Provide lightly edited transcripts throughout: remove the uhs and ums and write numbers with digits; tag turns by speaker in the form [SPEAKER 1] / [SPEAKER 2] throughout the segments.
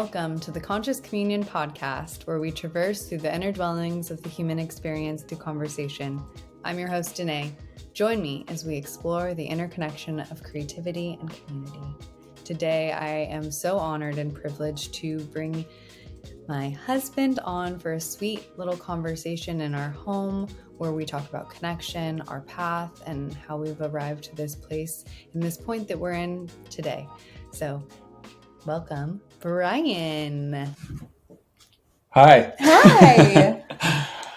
[SPEAKER 1] Welcome to the Conscious Communion podcast, where we traverse through the inner dwellings of the human experience through conversation. I'm your host, Danae. Join me as we explore the interconnection of creativity and community. Today, I am so honored and privileged to bring my husband on for a sweet little conversation in our home where we talk about connection, our path, and how we've arrived to this place and this point that we're in today. So, welcome, Bryan.
[SPEAKER 2] Hi.
[SPEAKER 1] Hi.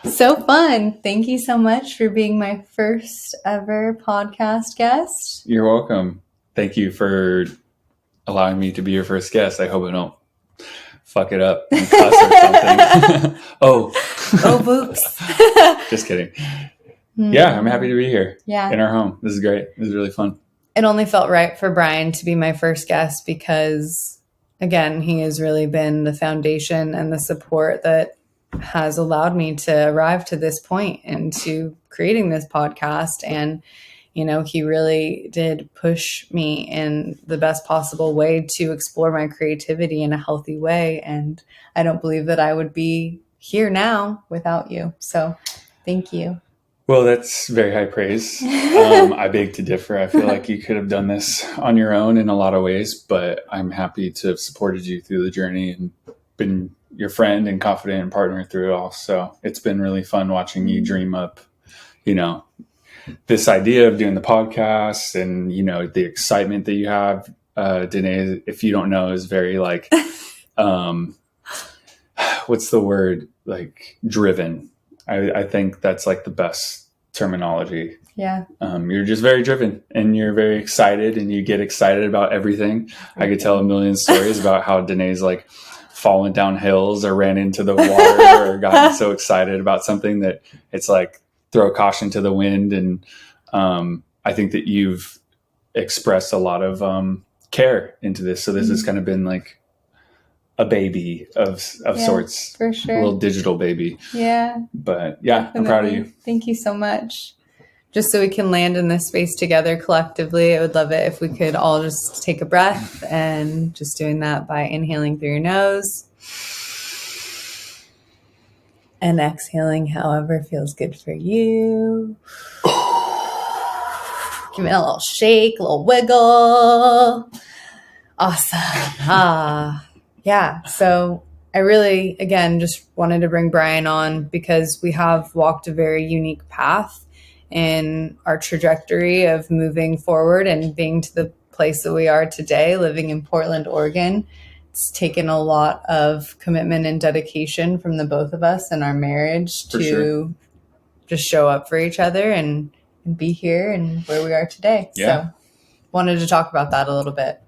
[SPEAKER 1] So fun. Thank you so much for being my first ever podcast guest.
[SPEAKER 2] You're welcome. Thank you for allowing me to be your first guest. I hope I don't fuck it up and cuss or something.
[SPEAKER 1] Oh, boops.
[SPEAKER 2] Just kidding. Yeah, I'm happy to be here in our home. This is great. This is really fun.
[SPEAKER 1] It only felt right for Bryan to be my first guest because, again, he has really been the foundation and the support that has allowed me to arrive to this point and to creating this podcast. And, you know, he really did push me in the best possible way to explore my creativity in a healthy way. And I don't believe that I would be here now without you. So thank you.
[SPEAKER 2] Well, that's very high praise. I beg to differ. I feel like you could have done this on your own in a lot of ways, but I'm happy to have supported you through the journey and been your friend and confident and partner through it all. So it's been really fun watching you dream up, you know, this idea of doing the podcast and, you know, the excitement that you have. Danae, if you don't know, is very like, what's the word? Like driven. I think that's like the best terminology.
[SPEAKER 1] Yeah.
[SPEAKER 2] You're just very driven and you're very excited and you get excited about everything. I could tell a million stories about how Danae's like fallen down hills or ran into the water or gotten so excited about something that it's like throw caution to the wind. And I think that you've expressed a lot of care into this. So this has kind of been like a baby of sorts,
[SPEAKER 1] for sure.
[SPEAKER 2] A little digital baby.
[SPEAKER 1] Yeah.
[SPEAKER 2] But yeah, definitely. I'm proud of you.
[SPEAKER 1] Thank you so much. Just so we can land in this space together collectively, I would love it if we could all just take a breath, and just doing that by inhaling through your nose and exhaling however feels good for you. Give it a little shake, a little wiggle. Awesome. Yeah. So I really, again, just wanted to bring Bryan on because we have walked a very unique path in our trajectory of moving forward and being to the place that we are today, living in Portland, Oregon. It's taken a lot of commitment and dedication from the both of us in our marriage to just show up for each other and be here and where we are today.
[SPEAKER 2] Yeah.
[SPEAKER 1] So wanted to talk about that a little bit.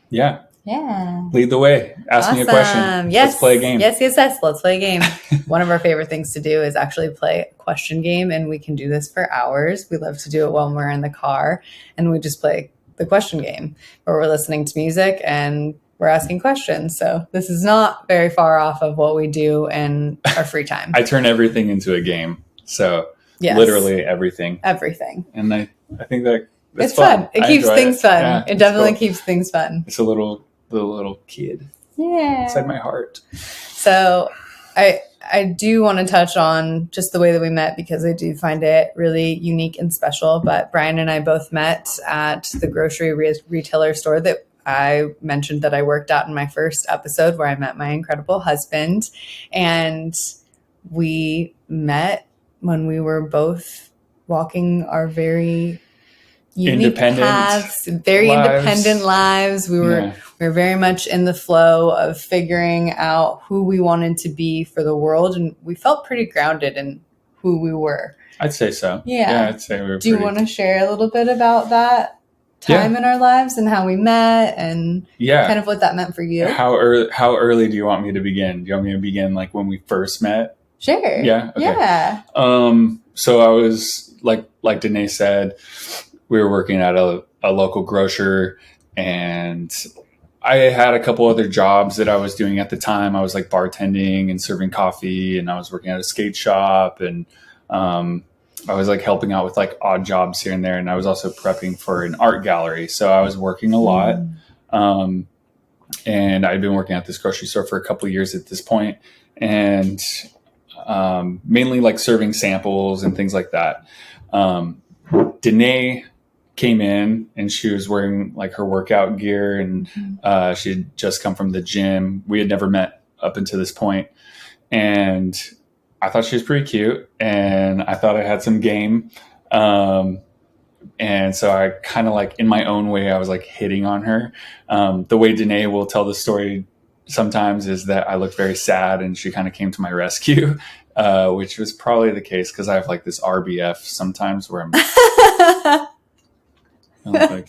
[SPEAKER 2] Yeah.
[SPEAKER 1] Yeah.
[SPEAKER 2] Lead the way. Ask me a question.
[SPEAKER 1] Yes.
[SPEAKER 2] Let's play a game.
[SPEAKER 1] Yes. Let's play a game. One of our favorite things to do is actually play a question game, and we can do this for hours. We love to do it while we're in the car, and we just play the question game where we're listening to music and we're asking questions. So this is not very far off of what we do in our free time.
[SPEAKER 2] I turn everything into a game. So literally everything.
[SPEAKER 1] Everything.
[SPEAKER 2] And I think that
[SPEAKER 1] it's fun. It keeps things fun.
[SPEAKER 2] Yeah,
[SPEAKER 1] it definitely keeps things fun.
[SPEAKER 2] It's a little kid inside my heart.
[SPEAKER 1] So I do want to touch on just the way that we met because I do find it really unique and special. But Bryan and I both met at the grocery retailer store that I mentioned that I worked at in my first episode, where I met my incredible husband. And we met when we were both walking our very unique paths, very independent lives. We were very much in the flow of figuring out who we wanted to be for the world, and we felt pretty grounded in who we were.
[SPEAKER 2] I'd say so.
[SPEAKER 1] Yeah,
[SPEAKER 2] I'd say we were.
[SPEAKER 1] Do you want to share a little bit about that time in our lives and how we met and kind of what that meant for you?
[SPEAKER 2] How early do you want me to begin? Do you want me to begin like when we first met?
[SPEAKER 1] Sure.
[SPEAKER 2] Yeah. Okay.
[SPEAKER 1] Yeah.
[SPEAKER 2] So I was like Danae said, we were working at a local grocer, and I had a couple other jobs that I was doing at the time. I was like bartending and serving coffee, and I was working at a skate shop, and I was like helping out with like odd jobs here and there. And I was also prepping for an art gallery. So I was working a lot. and I'd been working at this grocery store for a couple of years at this point, and mainly like serving samples and things like that. Danae came in and she was wearing like her workout gear, and she had just come from the gym. We had never met up until this point, and I thought she was pretty cute, and I thought I had some game. And so I kind of like in my own way, I was like hitting on her. The way Danae will tell the story sometimes is that I looked very sad and she kind of came to my rescue, which was probably the case because I have like this RBF sometimes where I look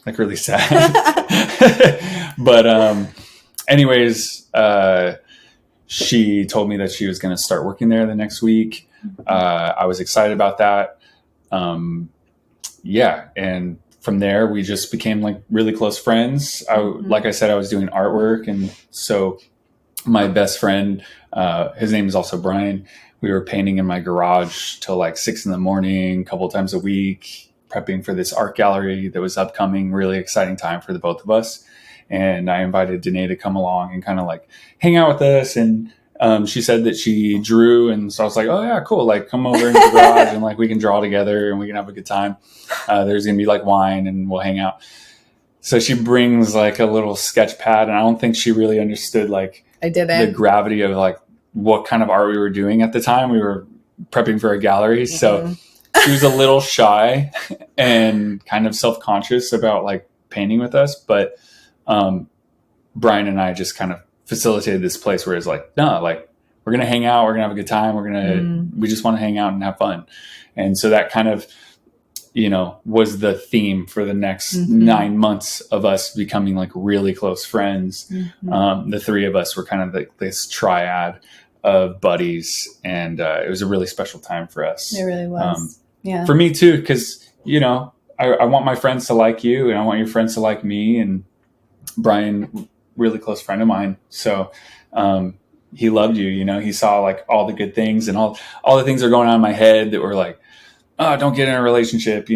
[SPEAKER 2] like really sad. But anyways, she told me that she was going to start working there the next week. I was excited about that. Yeah. And from there, we just became like really close friends. Like I said, I was doing artwork. And so my best friend, his name is also Bryan. We were painting in my garage till like 6 a.m, a couple times a week, prepping for this art gallery that was upcoming. Really exciting time for the both of us. And I invited Danae to come along and kind of like hang out with us. And she said that she drew, and so I was like, oh yeah, cool. Like come over into the garage and like we can draw together and we can have a good time. There's going to be like wine and we'll hang out. So she brings like a little sketch pad, and I don't think she really understood like the gravity of like what kind of art we were doing at the time. We were prepping for a gallery. So she was a little shy and kind of self-conscious about like painting with us. But Bryan and I just kind of facilitated this place where it's like, no, like we're going to hang out. We're going to have a good time. We just want to hang out and have fun. And so that kind of, was the theme for the next 9 months of us becoming like really close friends. The three of us were kind of like this triad of buddies, and it was a really special time for us.
[SPEAKER 1] It really was. Yeah.
[SPEAKER 2] For me too, because, I want my friends to like you, and I want your friends to like me. And Bryan, really close friend of mine. So he loved you, he saw like all the good things and all the things that are going on in my head that were like, oh, don't get in a relationship,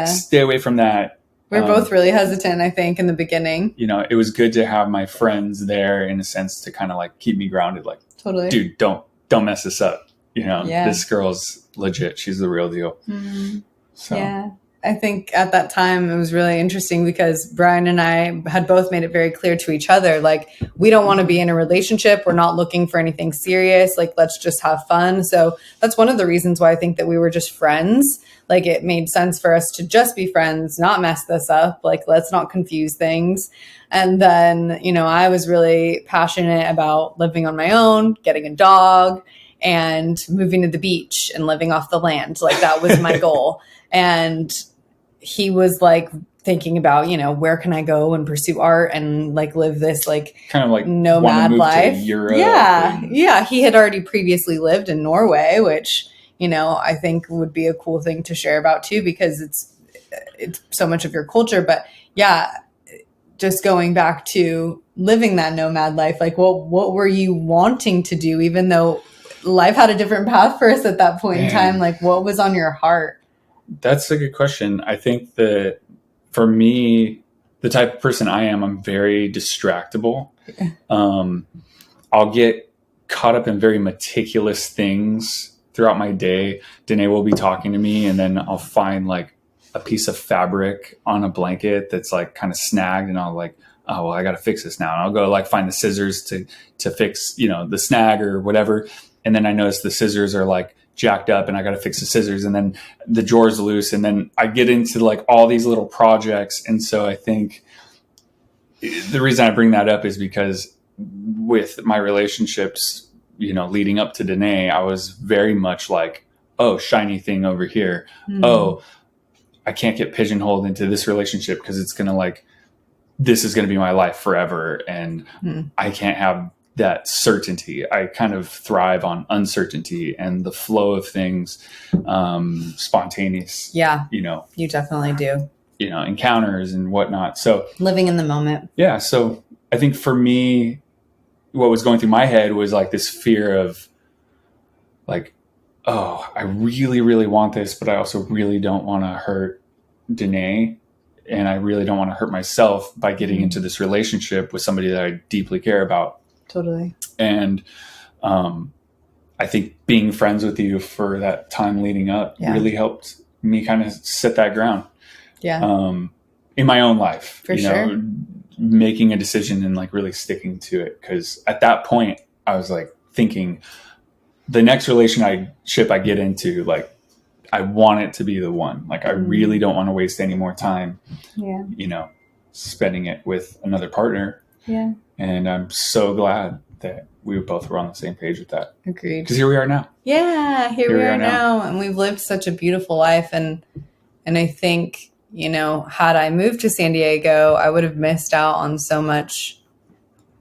[SPEAKER 2] stay away from that.
[SPEAKER 1] We're both really hesitant, I think, in the beginning.
[SPEAKER 2] It was good to have my friends there in a sense to kind of like keep me grounded. Like,
[SPEAKER 1] totally,
[SPEAKER 2] dude, don't mess this up. This girl's legit. She's the real deal. So.
[SPEAKER 1] Yeah. I think at that time it was really interesting because Bryan and I had both made it very clear to each other, like, we don't want to be in a relationship. We're not looking for anything serious. Like, let's just have fun. So that's one of the reasons why I think that we were just friends. Like, it made sense for us to just be friends, not mess this up. Like, let's not confuse things. And then, I was really passionate about living on my own, getting a dog, and moving to the beach and living off the land. Like, that was my goal. And he was like thinking about, where can I go and pursue art and like live this like
[SPEAKER 2] kind of like
[SPEAKER 1] nomad life.
[SPEAKER 2] Europe
[SPEAKER 1] yeah. He had already previously lived in Norway, which, I think would be a cool thing to share about too, because it's so much of your culture. But yeah, just going back to living that nomad life, like what were you wanting to do, even though life had a different path for us at that point in time? Like, what was on your heart?
[SPEAKER 2] That's a good question. I think that for me, the type of person I am, I'm very distractible. I'll get caught up in very meticulous things throughout my day. Danae will be talking to me, and then I'll find like a piece of fabric on a blanket that's like kind of snagged, and I'll like, oh, well, I got to fix this now. And I'll go like find the scissors to fix, the snag or whatever. And then I notice the scissors are like jacked up and I got to fix the scissors, and then the drawer's loose, and then I get into like all these little projects. And so I think the reason I bring that up is because with my relationships, leading up to Danae, I was very much like, oh, shiny thing over here. Oh, I can't get pigeonholed into this relationship because it's going to like, this is going to be my life forever. And I can't have that certainty. I kind of thrive on uncertainty and the flow of things, spontaneous.
[SPEAKER 1] Yeah. You definitely do.
[SPEAKER 2] Encounters and whatnot. So
[SPEAKER 1] living in the moment.
[SPEAKER 2] Yeah. So I think for me, what was going through my head was like this fear of like, oh, I really, really want this, but I also really don't want to hurt Danae. and I really don't want to hurt myself by getting into this relationship with somebody that I deeply care about.
[SPEAKER 1] Totally.
[SPEAKER 2] And I think being friends with you for that time leading up really helped me kind of set that ground.
[SPEAKER 1] Yeah.
[SPEAKER 2] In my own life,
[SPEAKER 1] For sure.
[SPEAKER 2] making a decision and like really sticking to it. Cause at that point I was like thinking the next relationship I get into, like, I want it to be the one. Like, I really don't want to waste any more time, spending it with another partner.
[SPEAKER 1] Yeah.
[SPEAKER 2] And I'm so glad that we both were on the same page with that.
[SPEAKER 1] Agreed.
[SPEAKER 2] Because here we are now.
[SPEAKER 1] Yeah, here we are now. And we've lived such a beautiful life. And I think, had I moved to San Diego, I would have missed out on so much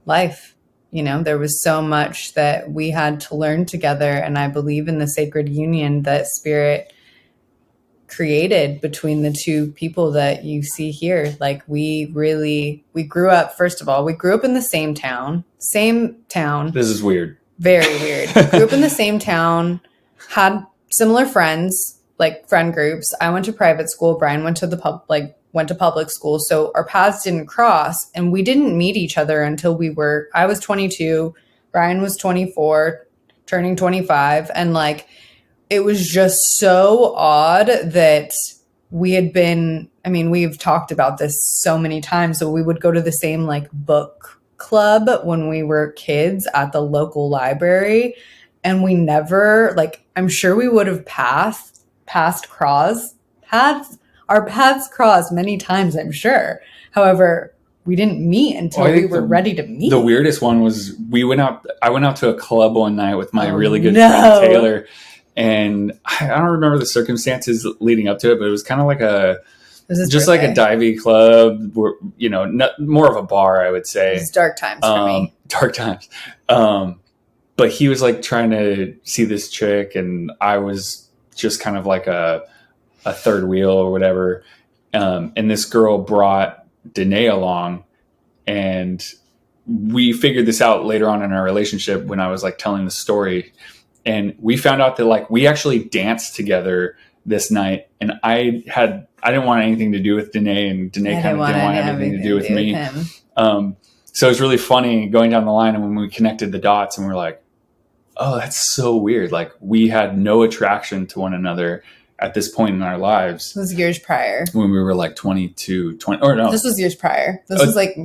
[SPEAKER 1] life. There was so much that we had to learn together. And I believe in the sacred union that Spirit created between the two people that you see here. Like, we grew up, first of all, we grew up in the same town.
[SPEAKER 2] This is weird.
[SPEAKER 1] Very weird. Grew up in the same town, had similar friends, like friend groups. I went to private school. Bryan went to public school. So our paths didn't cross, and we didn't meet each other until I was 22, Bryan was 24, turning 25. And like, it was just so odd that we've talked about this so many times. So we would go to the same like book club when we were kids at the local library. And we never, like, I'm sure we would have our paths crossed many times, I'm sure. However, we didn't meet until we were ready to meet.
[SPEAKER 2] The weirdest one was I went out to a club one night with my really good friend Taylor. And I don't remember the circumstances leading up to it, but it was kind of like like a divey club, where, more of a bar, I would say.
[SPEAKER 1] It was dark times for me.
[SPEAKER 2] Dark times. But he was like trying to see this chick, and I was just kind of like a third wheel or whatever. And this girl brought Danae along, and we figured this out later on in our relationship when I was like telling the story. And we found out that like we actually danced together this night, and I didn't want anything to do with Danae, and Danae kind of didn't want anything to do with me. So it was really funny going down the line, and when we connected the dots, and we're like, oh, that's so weird. Like, we had no attraction to one another at this point in our lives.
[SPEAKER 1] This was years prior.
[SPEAKER 2] When we were like 22, 20, or no.
[SPEAKER 1] This was years prior. This was like,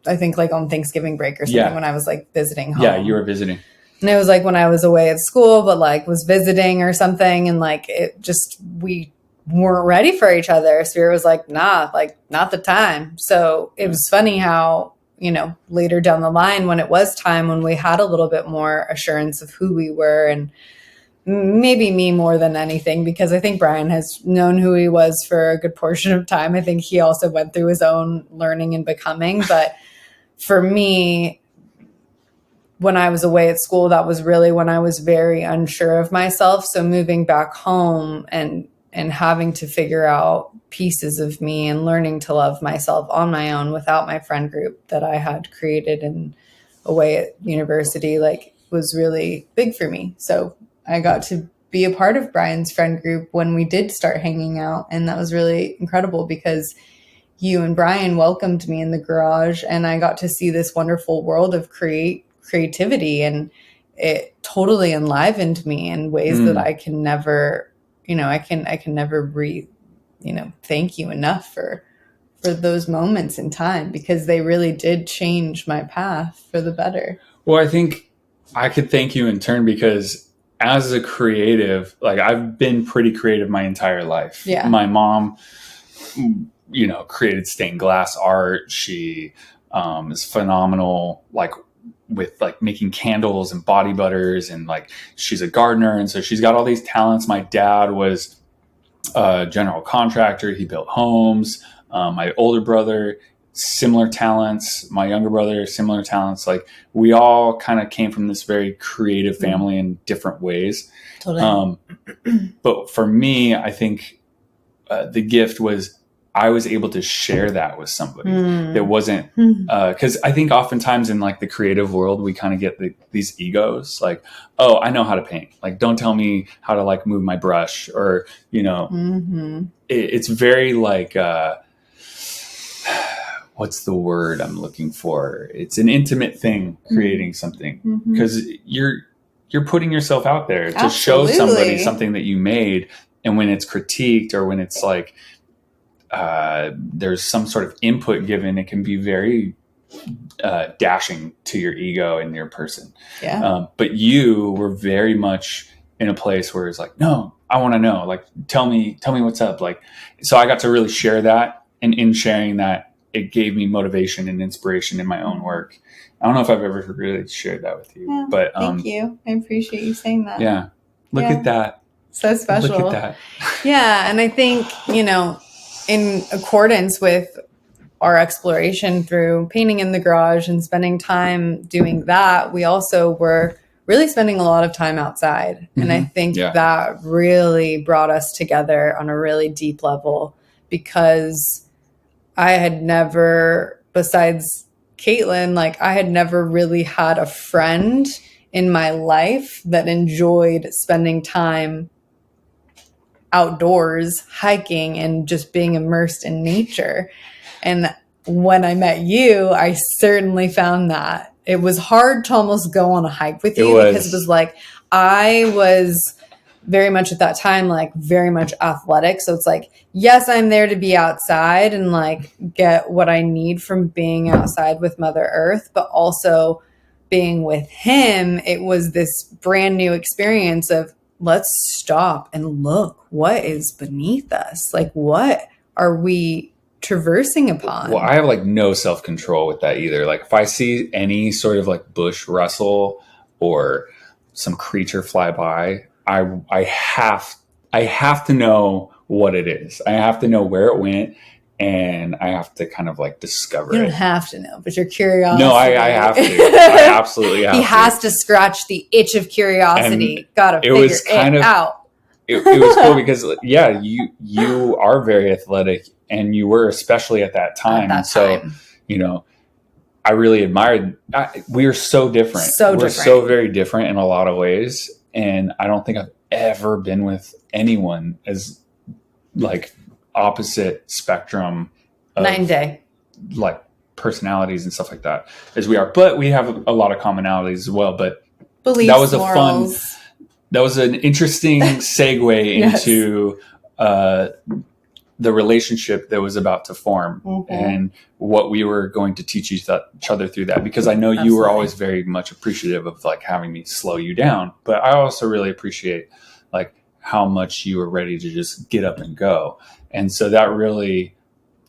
[SPEAKER 1] I think like on Thanksgiving break or something when I was like visiting home.
[SPEAKER 2] Yeah, you were visiting.
[SPEAKER 1] And it was like when I was away at school, but like was visiting or something. And like, we weren't ready for each other. Spirit was like, nah, like not the time. So it was funny how, later down the line when it was time, when we had a little bit more assurance of who we were, and maybe me more than anything, because I think Bryan has known who he was for a good portion of time. I think he also went through his own learning and becoming. But for me, when I was away at school, that was really when I was very unsure of myself. So moving back home and having to figure out pieces of me and learning to love myself on my own without my friend group that I had created and away at university, like, was really big for me. So I got to be a part of Bryan's friend group when we did start hanging out. And that was really incredible because you and Bryan welcomed me in the garage, and I got to see this wonderful world of creativity, and it totally enlivened me in ways that I can never, I can never thank you enough for those moments in time, because they really did change my path for the better.
[SPEAKER 2] Well, I think I could thank you in turn, because as a creative, like, I've been pretty creative my entire life.
[SPEAKER 1] Yeah.
[SPEAKER 2] My mom, created stained glass art. She is phenomenal, like, with like making candles and body butters, and like, she's a gardener. And so she's got all these talents. My dad was a general contractor. He built homes. My older brother, similar talents. My younger brother, similar talents. Like, we all kind of came from this very creative family in different ways.
[SPEAKER 1] Totally.
[SPEAKER 2] But for me, I think the gift was I was able to share that with somebody that wasn't, because I think oftentimes in like the creative world, we kind of get these egos, like, oh, I know how to paint. Like, don't tell me how to like move my brush, or, it's very like, what's the word I'm looking for? It's an intimate thing, creating something, because you're putting yourself out there to show somebody something that you made. And when it's critiqued or when it's like, there's some sort of input given, it can be very dashing to your ego and your person.
[SPEAKER 1] Yeah.
[SPEAKER 2] But you were very much in a place where it's like, no, I want to know, like, tell me what's up. Like, so I got to really share that. And in sharing that, it gave me motivation and inspiration in my own work. I don't know if I've ever really shared that with you, but
[SPEAKER 1] thank you. I appreciate you saying that.
[SPEAKER 2] Yeah. Look at that.
[SPEAKER 1] So special.
[SPEAKER 2] Look at that.
[SPEAKER 1] Yeah. And I think, in accordance with our exploration through painting in the garage and spending time doing that, we also were really spending a lot of time outside. And I think that really brought us together on a really deep level, because I had never, besides Caitlin, like I had never really had a friend in my life that enjoyed spending time outdoors, hiking, and just being immersed in nature. And when I met you, I certainly found that. It was hard to almost go on a hike with you because it was like, I was very much at that time, like very much athletic. So it's like, yes, I'm there to be outside and like get what I need from being outside with Mother Earth, but also being with him, it was this brand new experience of let's stop and look what is beneath us. Like, what are we traversing upon?
[SPEAKER 2] Well, I have like no self-control with that either. Like if I see any sort of like bush rustle or some creature fly by, I have to know what it is. I have to know where it went, and I have to kind of like discover it.
[SPEAKER 1] You don't have to know, but your curiosity.
[SPEAKER 2] No, I have to. I absolutely have to.
[SPEAKER 1] He has to scratch the itch of curiosity. Gotta figure it out.
[SPEAKER 2] It was cool because you are very athletic, and you were, especially at that time. I really admired. We are so different. We're so very different in a lot of ways, and I don't think I've ever been with anyone as like opposite spectrum of
[SPEAKER 1] night and day,
[SPEAKER 2] like personalities and stuff like that as we are. But we have a lot of commonalities as well. But
[SPEAKER 1] beliefs,
[SPEAKER 2] that was
[SPEAKER 1] morals.
[SPEAKER 2] That was an interesting segue into the relationship that was about to form and what we were going to teach each other through that. Because I know you were always very much appreciative of like having me slow you down, but I also really appreciate like how much you were ready to just get up and go. And so that really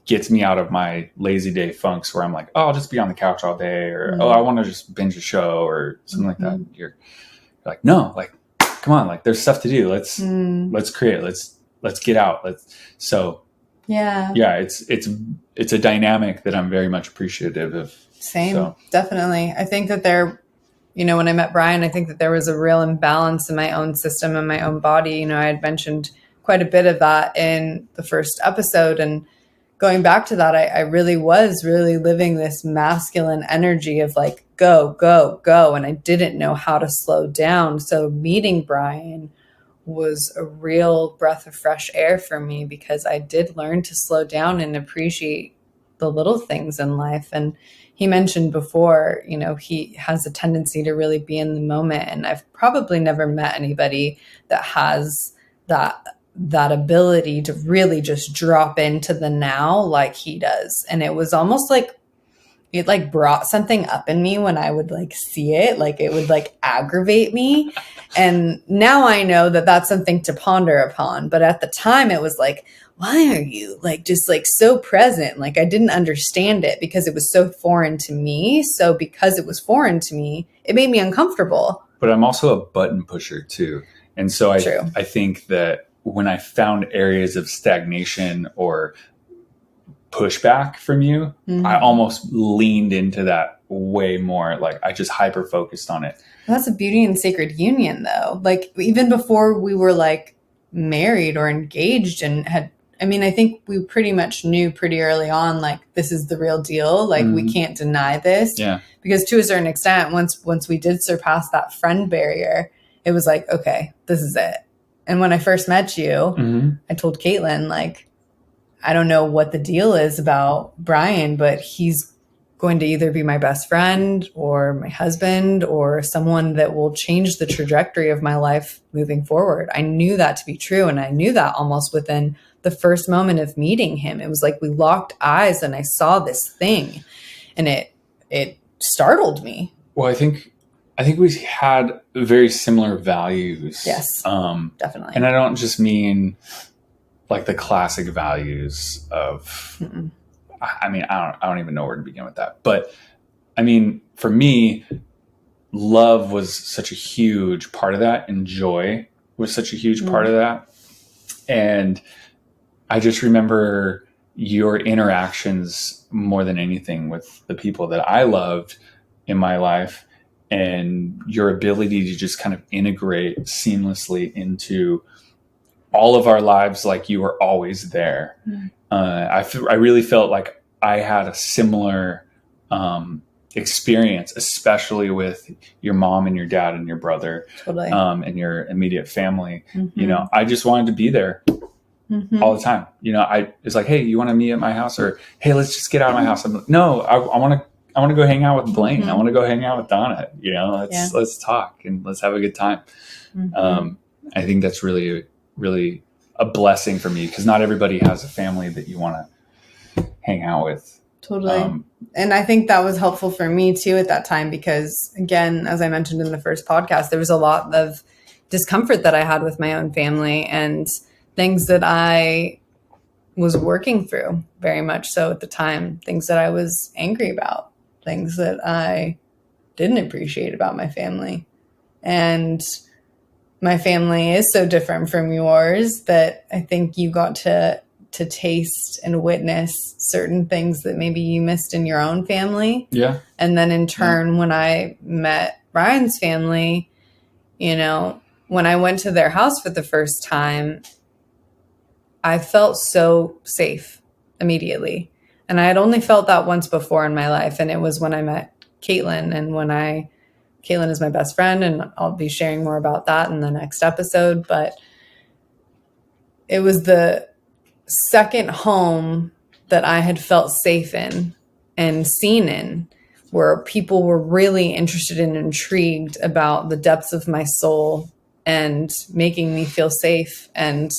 [SPEAKER 2] gets me out of my lazy day funks where I'm like, oh, I'll just be on the couch all day, or oh, I want to just binge a show or something like that. You're like, no, like, come on, like there's stuff to do. Let's create. Let's get out. It's a dynamic that I'm very much appreciative of.
[SPEAKER 1] Same, definitely. I think that when I met Bryan, I think that there was a real imbalance in my own system and my own body. I had mentioned quite a bit of that in the first episode, and going back to that, I really was living this masculine energy of like, go, go, go. And I didn't know how to slow down. So meeting Bryan was a real breath of fresh air for me, because I did learn to slow down and appreciate the little things in life. And he mentioned before, he has a tendency to really be in the moment. And I've probably never met anybody that has that ability to really just drop into the now like he does. And it was almost like it like brought something up in me when I would like see it, like it would like aggravate me. And now I know that that's something to ponder upon. But at the time it was like, why are you like just like so present? Like I didn't understand it because it was so foreign to me. So because it was foreign to me, it made me uncomfortable.
[SPEAKER 2] But I'm also a button pusher too. And so I think that when I found areas of stagnation or pushback from you, I almost leaned into that way more. Like I just hyper focused on it.
[SPEAKER 1] That's a beauty and sacred union though. Like even before we were like married or engaged and I think we pretty much knew pretty early on, like this is the real deal. Like we can't deny this.
[SPEAKER 2] Yeah.
[SPEAKER 1] Because to a certain extent, once we did surpass that friend barrier, it was like, okay, this is it. And when I first met you, I told Caitlin, like, I don't know what the deal is about Bryan, but he's going to either be my best friend or my husband or someone that will change the trajectory of my life moving forward. I knew that to be true. And I knew that almost within the first moment of meeting him. It was like we locked eyes and I saw this thing and it startled me.
[SPEAKER 2] Well, I think we had very similar values.
[SPEAKER 1] Yes, definitely.
[SPEAKER 2] And I don't just mean like the classic values of, I mean, I don't even know where to begin with that. But I mean, for me, love was such a huge part of that, and joy was such a huge part of that. And I just remember your interactions more than anything with the people that I loved in my life, and your ability to just kind of integrate seamlessly into all of our lives, like you were always there. I really felt like I had a similar experience, especially with your mom and your dad and your brother,
[SPEAKER 1] Totally.
[SPEAKER 2] And your immediate family. You know, I just wanted to be there all the time. You know, it's like, hey, you want to meet at my house? Or, hey, let's just get out of my house. I'm like, no, I want to go hang out with Blaine. I want to go hang out with Donna. You know, let's talk and let's have a good time. I think that's really a blessing for me, because not everybody has a family that you want to hang out with.
[SPEAKER 1] Totally. And I think that was helpful for me too at that time, because again, as I mentioned in the first podcast, there was a lot of discomfort that I had with my own family and things that I was working through very much so at the time, things that I was angry about, things that I didn't appreciate about my family. And my family is so different from yours that I think you got to taste and witness certain things that maybe you missed in your own family.
[SPEAKER 2] Yeah.
[SPEAKER 1] And then in turn, when I met Bryan's family, you know, when I went to their house for the first time, I felt so safe immediately. And I had only felt that once before in my life. And it was when I met Caitlin, and Caitlin is my best friend, and I'll be sharing more about that in the next episode. But it was the second home that I had felt safe in and seen in, where people were really interested and intrigued about the depths of my soul and making me feel safe and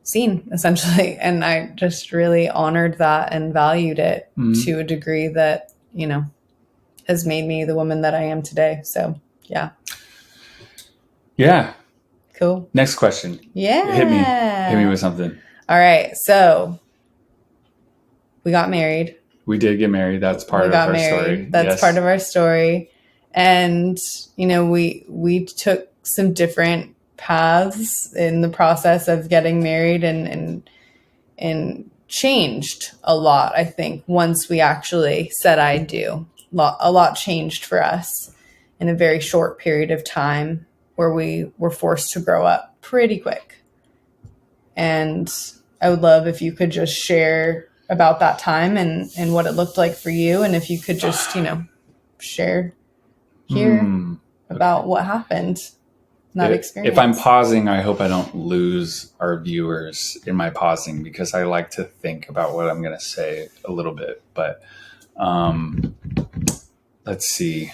[SPEAKER 1] seen, essentially. And I just really honored that and valued it to a degree that, you know, has made me the woman that I am today. So, yeah.
[SPEAKER 2] Yeah.
[SPEAKER 1] Cool.
[SPEAKER 2] Next question.
[SPEAKER 1] Yeah.
[SPEAKER 2] Hit me with something.
[SPEAKER 1] All right. So we got married.
[SPEAKER 2] We did get married. That's part of our story.
[SPEAKER 1] That's part of our story. And, you know, we took some different paths in the process of getting married and changed a lot, I think, once we actually said I do. A lot changed for us in a very short period of time, where we were forced to grow up pretty quick. And I would love if you could just share about that time and what it looked like for you. And if you could just, you know, share here about what happened in that experience.
[SPEAKER 2] If I'm pausing, I hope I don't lose our viewers in my pausing, because I like to think about what I'm going to say a little bit. But let's see.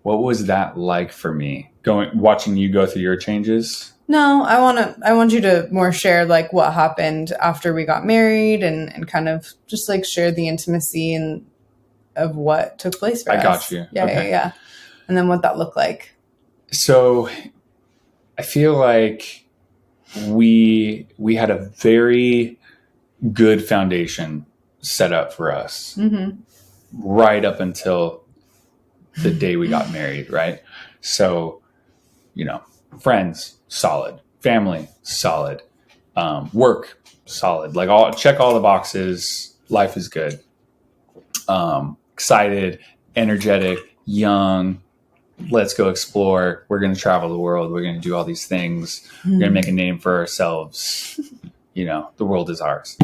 [SPEAKER 2] What was that like for me, watching you go through your changes?
[SPEAKER 1] No, I want you to more share like what happened after we got married and kind of just like share the intimacy and of what took place for us.
[SPEAKER 2] I got you.
[SPEAKER 1] Yeah,
[SPEAKER 2] Okay.
[SPEAKER 1] yeah. And then what that looked like.
[SPEAKER 2] So I feel like we had a very good foundation set up for us right up until the day we got married, right? So, you know, friends, solid. Family, solid. Work, solid. Like check all the boxes. Life is good. Excited, energetic, young. Let's go explore. We're going to travel the world. We're going to do all these things. We're going to make a name for ourselves. You know, the world is ours.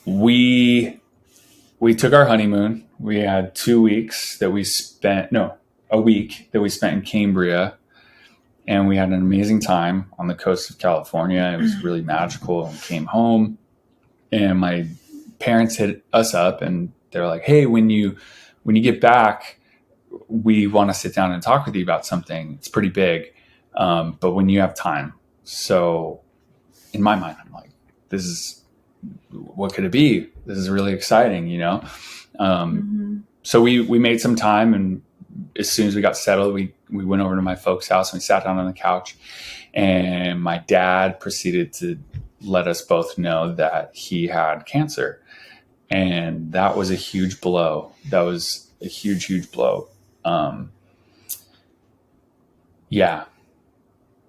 [SPEAKER 2] We took our honeymoon. We had a week that we spent in Cambria. And we had an amazing time on the coast of California. It was really magical. And came home, and my parents hit us up, and they're like, "Hey, when you get back, we want to sit down and talk with you about something. It's pretty big, but when you have time." So in my mind, I'm like, "This is what could it be? This is really exciting, you know." So we made some time, and as soon as we got settled, we went over to my folks' house and we sat down on the couch, and my dad proceeded to let us both know that he had cancer. And that was a huge blow. That was a huge blow. Yeah.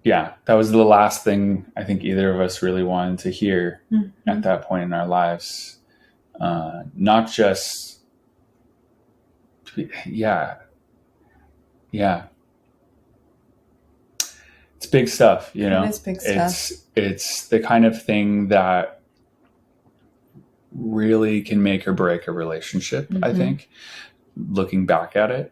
[SPEAKER 2] That was the last thing I think either of us really wanted to hear at that point in our lives. Not just, yeah. It's big stuff, you know.
[SPEAKER 1] It is big stuff.
[SPEAKER 2] It's the kind of thing that really can make or break a relationship, I think, looking back at it.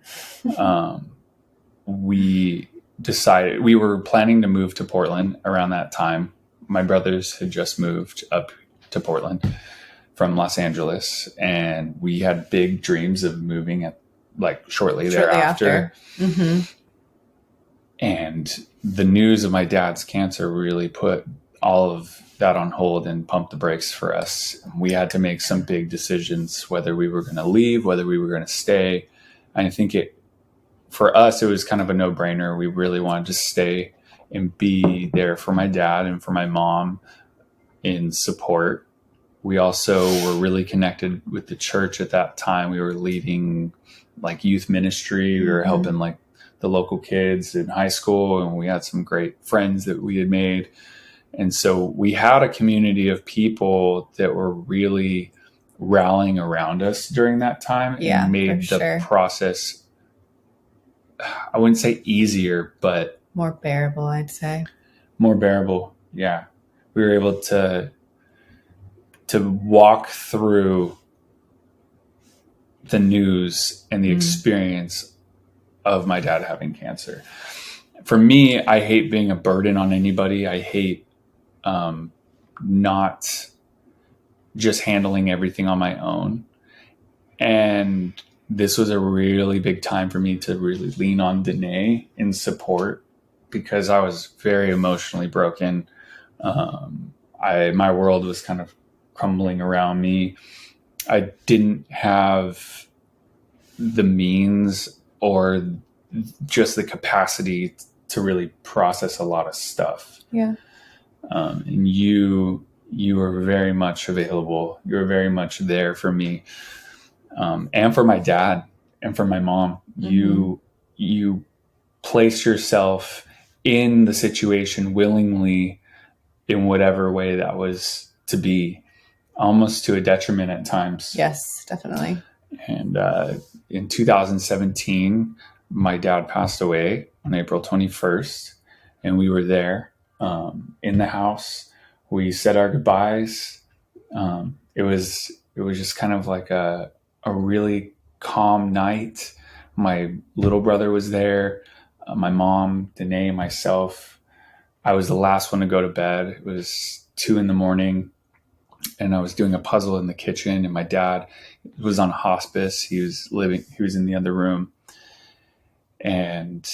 [SPEAKER 2] We decided we were planning to move to Portland around that time. My brothers had just moved up to Portland from Los Angeles, and we had big dreams of moving at shortly thereafter. And the news of my dad's cancer really put all of that on hold and pumped the brakes for us. We had to make some big decisions, whether we were going to leave, whether we were going to stay. I think for us, it was kind of a no-brainer. We really wanted to stay and be there for my dad and for my mom in support. We also were really connected with the church at that time. We were leading youth ministry. We were helping the local kids in high school, and we had some great friends that we had made. And so we had a community of people that were really rallying around us during that time and made the process, I wouldn't say easier, but
[SPEAKER 1] more bearable, I'd say.
[SPEAKER 2] More bearable. Yeah. We were able to walk through the news and the experience of my dad having cancer. For me, I hate being a burden on anybody. I hate not just handling everything on my own. And this was a really big time for me to really lean on Danae in support, because I was very emotionally broken. My world was kind of crumbling around me. I didn't have the means or just the capacity to really process a lot of stuff.
[SPEAKER 1] Yeah.
[SPEAKER 2] And you were very much available. You were very much there for me, and for my dad and for my mom. You placed yourself in the situation willingly, in whatever way that was to be, almost to a detriment at times.
[SPEAKER 1] Yes, definitely.
[SPEAKER 2] And in 2017, my dad passed away on April 21st, and we were there in the house. We said our goodbyes. It was just kind of like a really calm night. My little brother was there, my mom, Danae, myself. I was the last one to go to bed. It was 2 a.m, and I was doing a puzzle in the kitchen, and my dad was on hospice. He was in the other room, and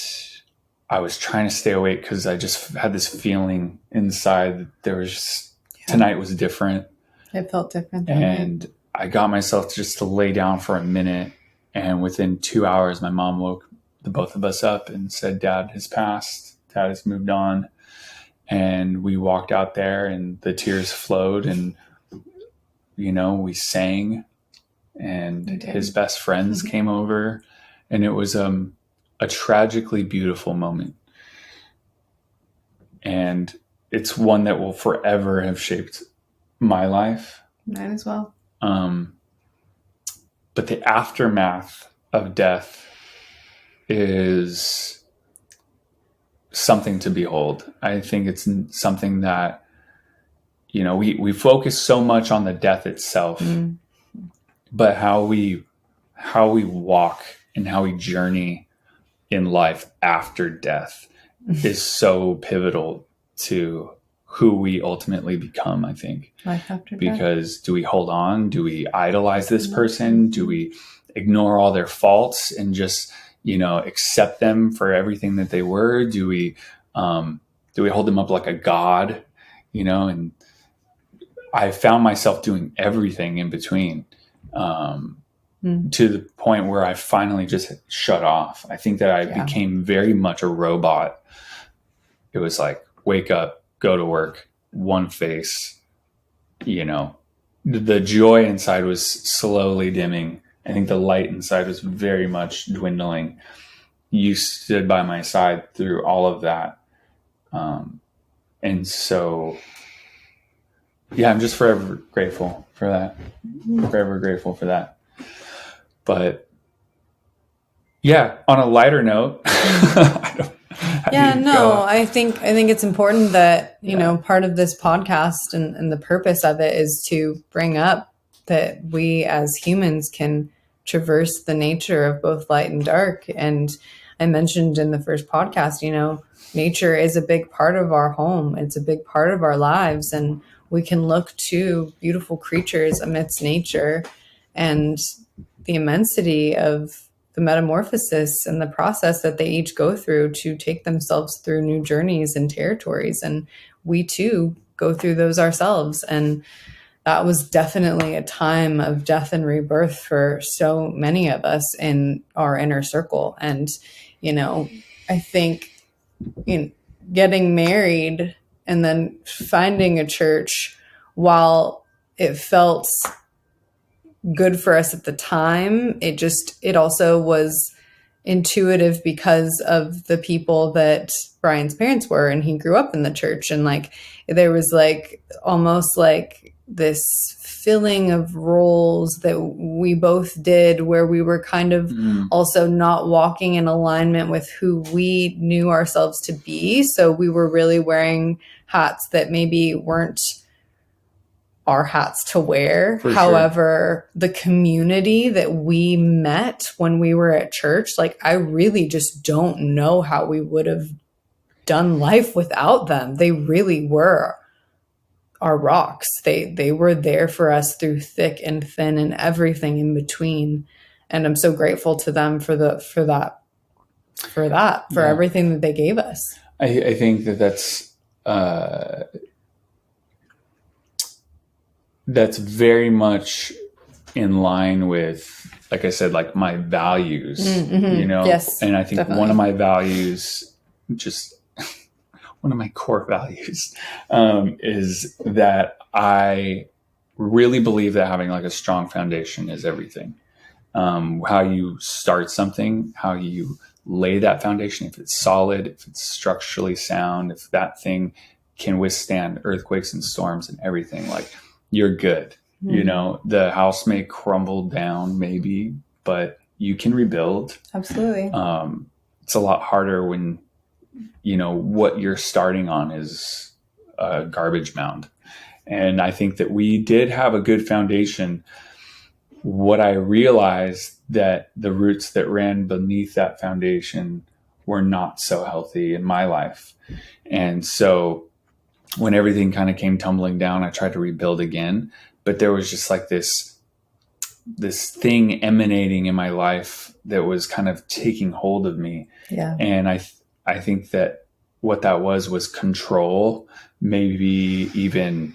[SPEAKER 2] I was trying to stay awake because I just had this feeling inside that there was just, tonight was different.
[SPEAKER 1] It felt different.
[SPEAKER 2] And I got myself just to lay down for a minute, and within 2 hours, my mom woke the both of us up and said, "Dad has passed. Dad has moved on." And we walked out there, and the tears flowed, and we sang, and his best friends came over, and it was a tragically beautiful moment. And it's one that will forever have shaped my life.
[SPEAKER 1] Mine as well.
[SPEAKER 2] But the aftermath of death is something to behold. I think it's something that, we focus so much on the death itself, but how we walk and how we journey in life after death is so pivotal to who we ultimately become, I think.
[SPEAKER 1] Life after death.
[SPEAKER 2] Because do we hold on? Do we idolize this person? Do we ignore all their faults and just, accept them for everything that they were? Do we hold them up like a god? And I found myself doing everything in between, to the point where I finally just shut off. I think that I became very much a robot. It was like, wake up, go to work, one face, the joy inside was slowly dimming. I think the light inside was very much dwindling. You stood by my side through all of that. And so, I'm just forever grateful for that. Forever grateful for that. But on a lighter note,
[SPEAKER 1] I think it's important that, part of this podcast and the purpose of it is to bring up that we as humans can traverse the nature of both light and dark. And I mentioned in the first podcast, nature is a big part of our home. It's a big part of our lives. And we can look to beautiful creatures amidst nature and the immensity of the metamorphosis and the process that they each go through to take themselves through new journeys and territories. And we too go through those ourselves. And that was definitely a time of death and rebirth for so many of us in our inner circle. And, I think getting married and then finding a church, while it felt good for us at the time, it also was intuitive because of the people that Bryan's parents were, and he grew up in the church, and there was almost this filling of roles that we both did, where we were kind of also not walking in alignment with who we knew ourselves to be. So we were really wearing hats that maybe weren't our hats to wear. However, the community that we met when we were at church, I really just don't know how we would have done life without them. They really were our rocks. They were there for us through thick and thin and everything in between. And I'm so grateful to them for everything that they gave us.
[SPEAKER 2] I think that's very much in line with, like I said, my values,
[SPEAKER 1] Yes,
[SPEAKER 2] and I think
[SPEAKER 1] definitely.
[SPEAKER 2] One of my values, just one of my core values, is that I really believe that having a strong foundation is everything. How you start something, how you lay that foundation, if it's solid, if it's structurally sound, if that thing can withstand earthquakes and storms and everything, you're good. The house may crumble down maybe, but you can rebuild.
[SPEAKER 1] Absolutely.
[SPEAKER 2] It's a lot harder when, what you're starting on is a garbage mound. And I think that we did have a good foundation. What I realized that the roots that ran beneath that foundation were not so healthy in my life. And so when everything kind of came tumbling down, I tried to rebuild again, but there was just this thing emanating in my life that was kind of taking hold of me.
[SPEAKER 1] Yeah.
[SPEAKER 2] And I think that what that was control, maybe even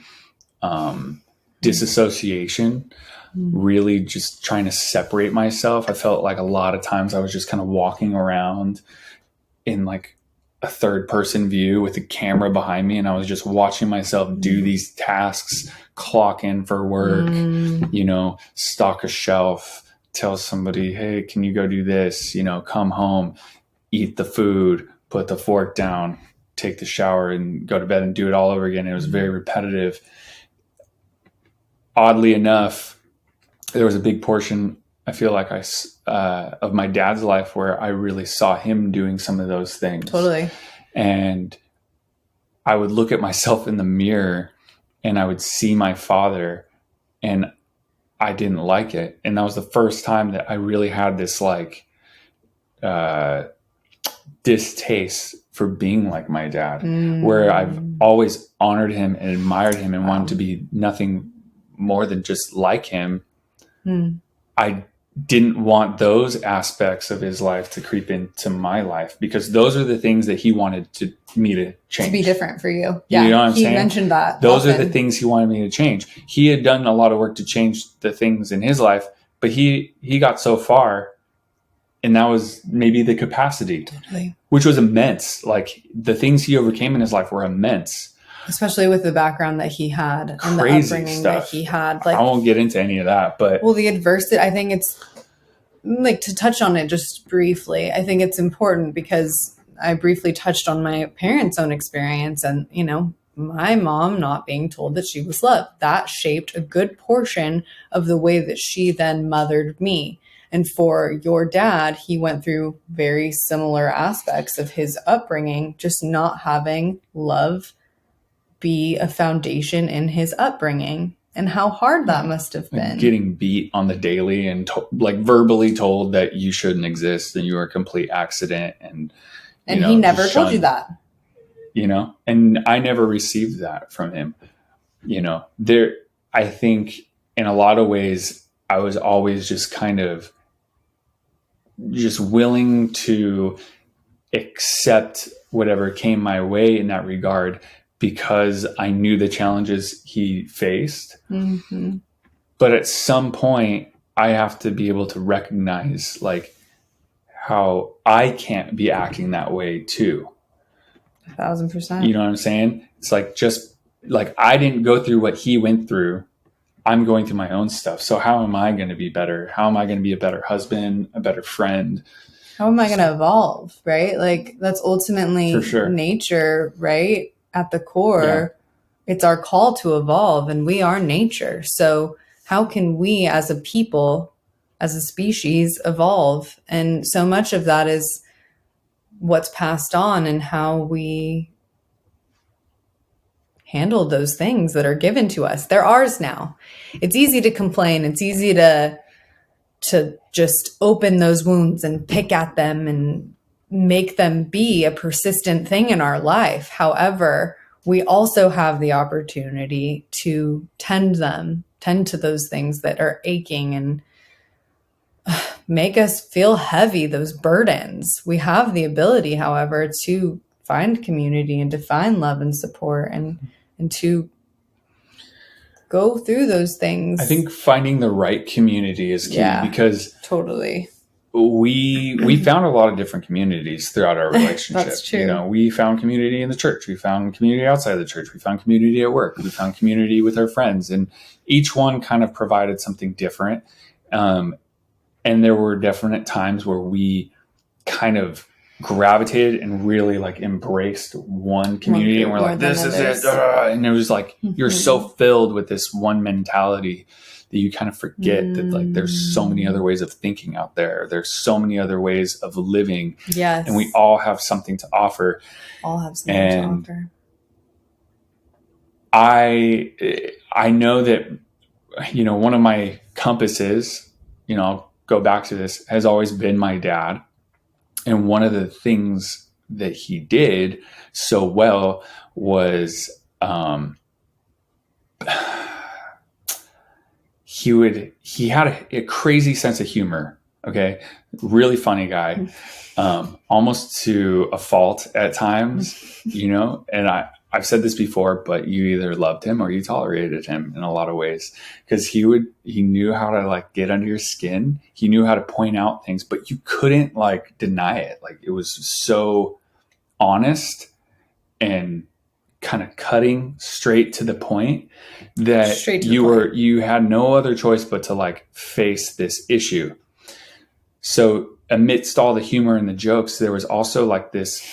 [SPEAKER 2] disassociation, really just trying to separate myself. I felt like a lot of times I was just kind of walking around in a third person view with a camera behind me, and I was just watching myself do these tasks, clock in for work, stock a shelf, tell somebody, hey, can you go do this? Come home, eat the food, put the fork down, take the shower, and go to bed and do it all over again. It was very repetitive. Oddly enough, there was a big portion, I feel like of my dad's life where I really saw him doing some of those things.
[SPEAKER 1] Totally.
[SPEAKER 2] And I would look at myself in the mirror and I would see my father, and I didn't like it. And that was the first time that I really had this distaste for being like my dad, where I've always honored him and admired him and wanted to be nothing more than just like him. I didn't want those aspects of his life to creep into my life, because those are the things that he wanted me to change.
[SPEAKER 1] To be different for you. Yeah.
[SPEAKER 2] You know what I'm saying?
[SPEAKER 1] He mentioned that.
[SPEAKER 2] Those are the things he wanted me to change. He had done a lot of work to change the things in his life, but he got so far, and that was maybe the capacity, which was immense. Like, the things he overcame in his life were immense.
[SPEAKER 1] Especially with the background that he had and the upbringing stuff that he had. Like,
[SPEAKER 2] I won't get into any of that, but
[SPEAKER 1] the adversity, I think it's like, to touch on it just briefly, I think it's important because I briefly touched on my parents' own experience and, my mom not being told that she was loved. That shaped a good portion of the way that she then mothered me. And for your dad, he went through very similar aspects of his upbringing, just not having love be a foundation in his upbringing, and how hard that must have been.
[SPEAKER 2] Getting beat on the daily and verbally told that you shouldn't exist and you are a complete accident. And
[SPEAKER 1] he never told you that.
[SPEAKER 2] And I never received that from him. I think in a lot of ways, I was always just kind of just willing to accept whatever came my way in that regard, because I knew the challenges he faced. Mm-hmm. But at some point, I have to be able to recognize how I can't be acting that way too.
[SPEAKER 1] 1,000%.
[SPEAKER 2] You know what I'm saying? It's just I didn't go through what he went through. I'm going through my own stuff. So how am I going to be better? How am I going to be a better husband, a better friend?
[SPEAKER 1] How am I going to evolve? Right? That's ultimately
[SPEAKER 2] for sure.
[SPEAKER 1] Nature, right? At the core, It's our call to evolve, and we are nature. So how can we as a people, as a species, evolve? And so much of that is what's passed on and how we handle those things that are given to us. They're ours now. It's easy to complain. It's easy to just open those wounds and pick at them and make them be a persistent thing in our life. However, we also have the opportunity to tend to those things that are aching and make us feel heavy, those burdens. We have the ability, however, to find community and to find love and support and to go through those things.
[SPEAKER 2] I think finding the right community is key, because
[SPEAKER 1] totally.
[SPEAKER 2] We found a lot of different communities throughout our relationship.
[SPEAKER 1] That's true.
[SPEAKER 2] We found community in the church. We found community outside the church. We found community at work. We found community with our friends, and each one kind of provided something different. And there were definite times where we kind of gravitated and really embraced one community, and we're like, this is it. And it was you're so filled with this one mentality that you kind of forget that there's so many other ways of thinking out there. There's so many other ways of living.
[SPEAKER 1] Yes.
[SPEAKER 2] And we all have something to offer.
[SPEAKER 1] All have something to offer.
[SPEAKER 2] I know that, one of my compasses, I'll go back to this, has always been my dad. And one of the things that he did so well was, he had a crazy sense of humor. Okay. Really funny guy. Almost to a fault at times, and I've said this before, but you either loved him or you tolerated him in a lot of ways, because he knew how to get under your skin. He knew how to point out things, but you couldn't deny it. It was so honest and kind of cutting straight to the point that you had no other choice but to face this issue. So amidst all the humor and the jokes, there was also this,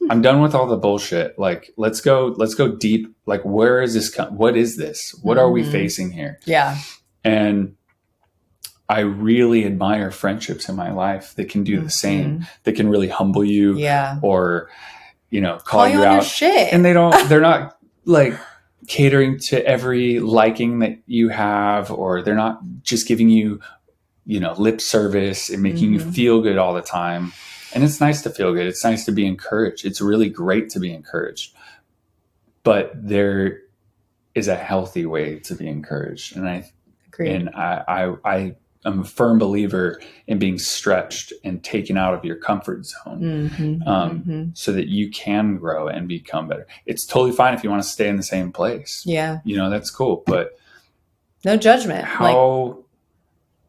[SPEAKER 2] I'm done with all the bullshit. Let's go deep. Where is this? What is this? What are we facing here?
[SPEAKER 1] Yeah.
[SPEAKER 2] And I really admire friendships in my life that can do the same, that can really humble you.
[SPEAKER 1] Yeah.
[SPEAKER 2] Or, call you
[SPEAKER 1] on
[SPEAKER 2] out.
[SPEAKER 1] Your shit.
[SPEAKER 2] And they're not catering to every liking that you have, or they're not just giving you, lip service and making you feel good all the time. And it's nice to feel good. It's nice to be encouraged. It's really great to be encouraged. But there is a healthy way to be encouraged. And I am a firm believer in being stretched and taken out of your comfort zone, so that you can grow and become better. It's totally fine if you want to stay in the same place.
[SPEAKER 1] Yeah.
[SPEAKER 2] That's cool. But
[SPEAKER 1] no judgment.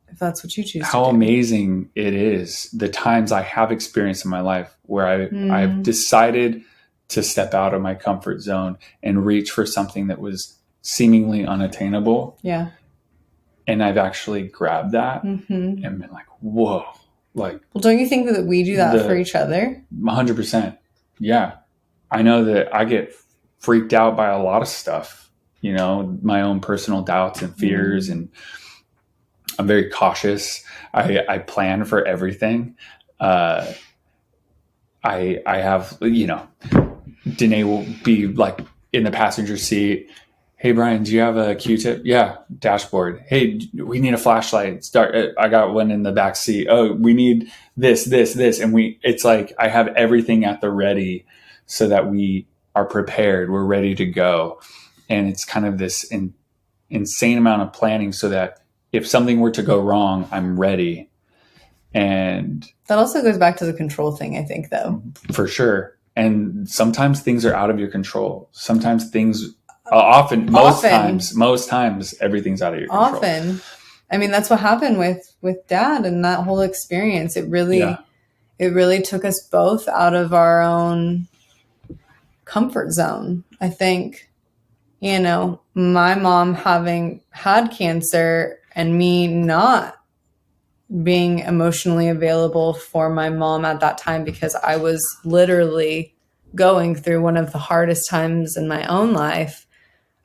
[SPEAKER 1] If that's what you choose to do.
[SPEAKER 2] How amazing it is, the times I have experienced in my life where I've decided to step out of my comfort zone and reach for something that was seemingly unattainable.
[SPEAKER 1] Yeah.
[SPEAKER 2] And I've actually grabbed that and been like, whoa. Well,
[SPEAKER 1] don't you think that we do that for each other?
[SPEAKER 2] 100%. Yeah. I know that I get freaked out by a lot of stuff, my own personal doubts and fears, and I'm very cautious. I plan for everything. I have, Danae will be like in the passenger seat. Hey, Bryan, do you have a Q-tip? Yeah. Dashboard. Hey, we need a flashlight. I got one in the back seat. Oh, we need this. And it's like, I have everything at the ready so that we are prepared. We're ready to go. And it's kind of this insane amount of planning so that if something were to go wrong, I'm ready. And
[SPEAKER 1] that also goes back to the control thing, I think, though.
[SPEAKER 2] For sure. And sometimes things are out of your control. Sometimes most times everything's out of your control.
[SPEAKER 1] Often. I mean, that's what happened with Dad and that whole experience. It really took us both out of our own comfort zone. I think, my mom having had cancer and me not being emotionally available for my mom at that time, because I was literally going through one of the hardest times in my own life.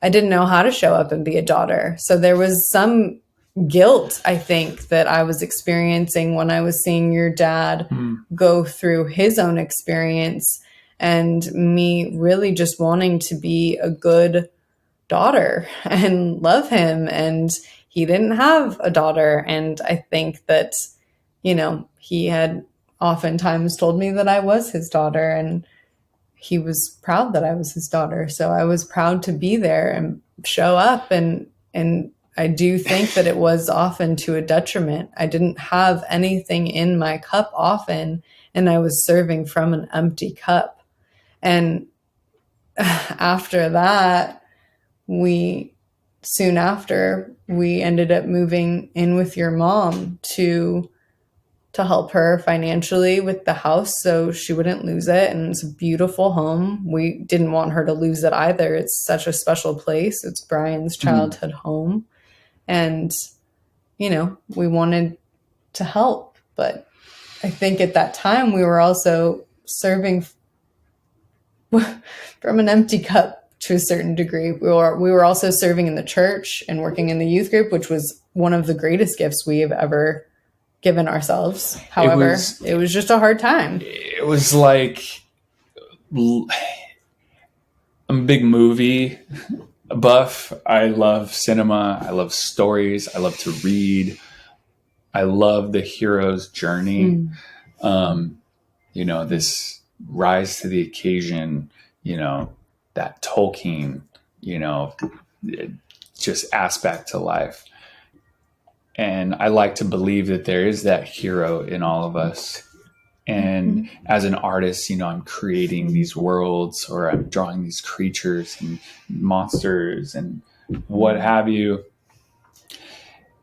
[SPEAKER 1] I didn't know how to show up and be a daughter. So there was some guilt, I think, that I was experiencing when I was seeing your dad go through his own experience, and me really just wanting to be a good daughter and love him. And he didn't have a daughter. And I think that, he had oftentimes told me that I was his daughter, and he was proud that I was his daughter. So I was proud to be there and show up. And I do think that it was often to a detriment. I didn't have anything in my cup often, and I was serving from an empty cup. And after that, soon after, we ended up moving in with your mom to help her financially with the house so she wouldn't lose it. And it's a beautiful home. We didn't want her to lose it either. It's such a special place. It's Bryan's childhood home. And, we wanted to help. But I think at that time we were also serving from an empty cup to a certain degree. We were also serving in the church and working in the youth group, which was one of the greatest gifts we have ever given ourselves. However, it was just a hard time.
[SPEAKER 2] It was like, I'm a big movie buff. I love cinema. I love stories. I love to read. I love the hero's journey. This rise to the occasion, that Tolkien, just aspect to life. And I like to believe that there is that hero in all of us. And as an artist, I'm creating these worlds, or I'm drawing these creatures and monsters and what have you.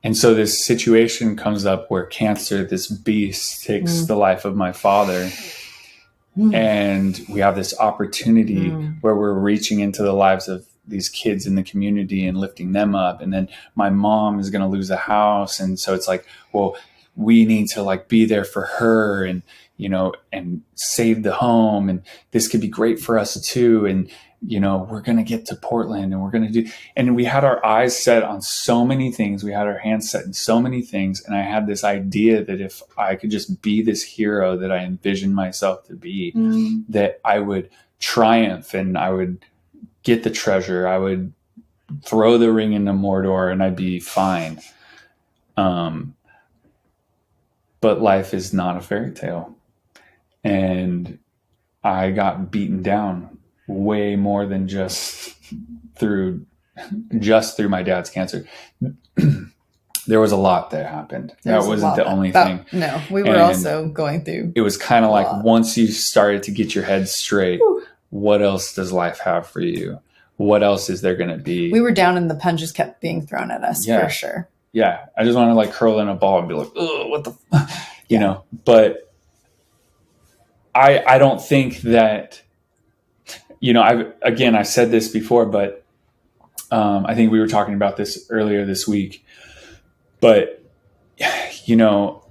[SPEAKER 2] And so this situation comes up where cancer, this beast, takes the life of my father. And we have this opportunity where we're reaching into the lives of these kids in the community and lifting them up. And then my mom is going to lose a house. And so it's like, well, we need to be there for her and, and save the home. And this could be great for us too. And, we're going to get to Portland and we're going to do, and we had our eyes set on so many things. We had our hands set in so many things. And I had this idea that if I could just be this hero that I envisioned myself to be, that I would triumph and I would get the treasure. I would throw the ring into Mordor and I'd be fine. But life is not a fairy tale. And I got beaten down way more than just through my dad's cancer. There was a lot that happened. That wasn't the only thing.
[SPEAKER 1] No, we were also going through.
[SPEAKER 2] It was kind of like once you started to get your head straight, what else does life have for you? What else is there going to be?
[SPEAKER 1] We were down and the punches kept being thrown at us for sure.
[SPEAKER 2] Yeah. I just want to like curl in a ball and be like, oh, what the, you know, but I don't think that, you know, I've said this before, but I think we were talking about this earlier this week, but you know,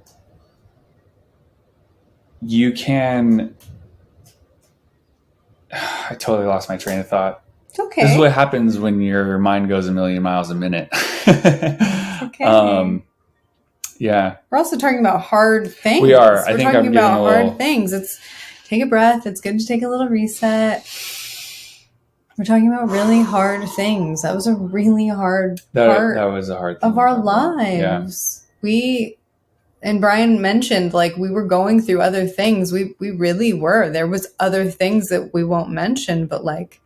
[SPEAKER 2] you can, I totally lost my train of thought.
[SPEAKER 1] It's okay.
[SPEAKER 2] This is what happens when your mind goes a million miles a minute.
[SPEAKER 1] Okay.
[SPEAKER 2] Yeah.
[SPEAKER 1] We're also talking about hard things.
[SPEAKER 2] We are.
[SPEAKER 1] We're talking about hard things. It's take a breath. It's good to take a little reset. We're talking about really hard things. That was a really hard part.
[SPEAKER 2] That was a hard thing
[SPEAKER 1] of our lives. Yeah. And Bryan mentioned, like, we were going through other things. We really were. There was other things that we won't mention, but like,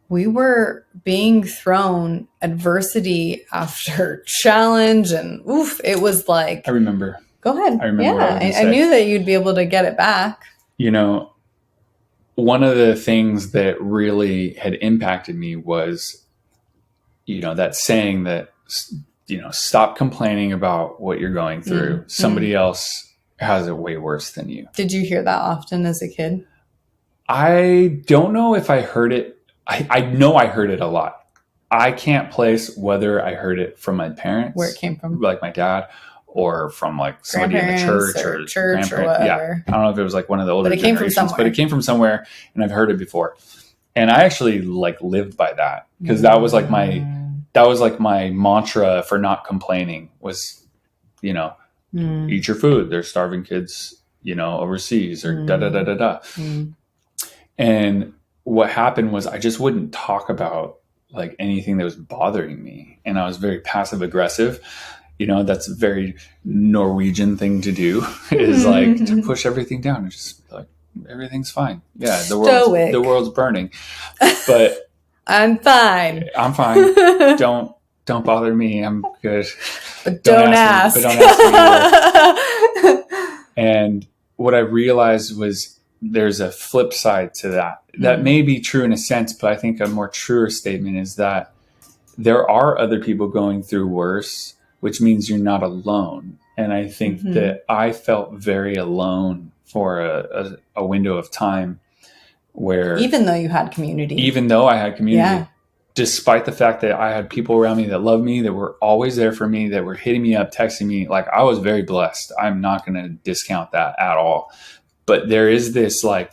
[SPEAKER 1] we were being thrown adversity after challenge, and it was like.
[SPEAKER 2] I remember.
[SPEAKER 1] Go ahead.
[SPEAKER 2] I remember.
[SPEAKER 1] Yeah, I knew that you'd be able to get it back.
[SPEAKER 2] You know, one of the things that really had impacted me was, you know, that saying that, you know, stop complaining about what you're going through. Mm-hmm. Somebody else has it way worse than you.
[SPEAKER 1] Did you hear that often as a kid?
[SPEAKER 2] I don't know if I heard it. I know I heard it a lot. I can't place whether I heard it from my parents,
[SPEAKER 1] where it came from,
[SPEAKER 2] like my dad, or from like somebody in the church
[SPEAKER 1] or whatever.
[SPEAKER 2] Yeah, I don't know if it was like one of the older generations,
[SPEAKER 1] but
[SPEAKER 2] it came from somewhere, and I've heard it before. And I actually like lived by that because that was like my mantra for not complaining was, you know, eat your food. There's starving kids, you know, overseas or da da da da da. And what happened was I just wouldn't talk about like anything that was bothering me. And I was very passive aggressive. You know, that's a very Norwegian thing to do is like to push everything down and just be like, everything's fine. Yeah. The world's burning, but
[SPEAKER 1] I'm fine.
[SPEAKER 2] Don't bother me. I'm good.
[SPEAKER 1] But don't ask me.
[SPEAKER 2] And what I realized was there's a flip side to that. That may be true in a sense, but I think a more truer statement is that there are other people going through worse, which means you're not alone. And I think that I felt very alone for a window of time where...
[SPEAKER 1] Even though you had community.
[SPEAKER 2] Even though I had community. Yeah. Despite the fact that I had people around me that loved me, that were always there for me, that were hitting me up, texting me. Like, I was very blessed. I'm not going to discount that at all. But there is this like,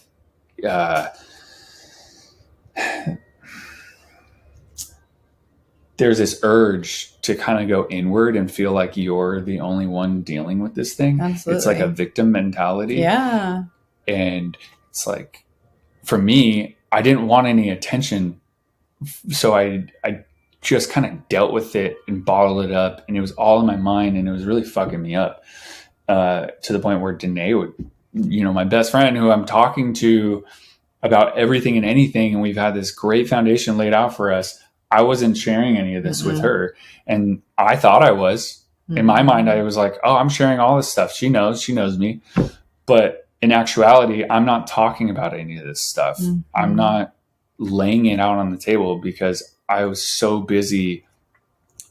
[SPEAKER 2] there's this urge to kind of go inward and feel like you're the only one dealing with this thing.
[SPEAKER 1] Absolutely.
[SPEAKER 2] It's like a victim mentality.
[SPEAKER 1] Yeah.
[SPEAKER 2] And it's like, for me, I didn't want any attention. So I just kind of dealt with it and bottled it up. And it was all in my mind. And it was really fucking me up to the point where Danae would, you know, my best friend who I'm talking to about everything and anything. And we've had this great foundation laid out for us. I wasn't sharing any of this with her. And I thought I was. In my mind, I was like, oh, I'm sharing all this stuff. She knows me. But in actuality, I'm not talking about any of this stuff. I'm not laying it out on the table because I was so busy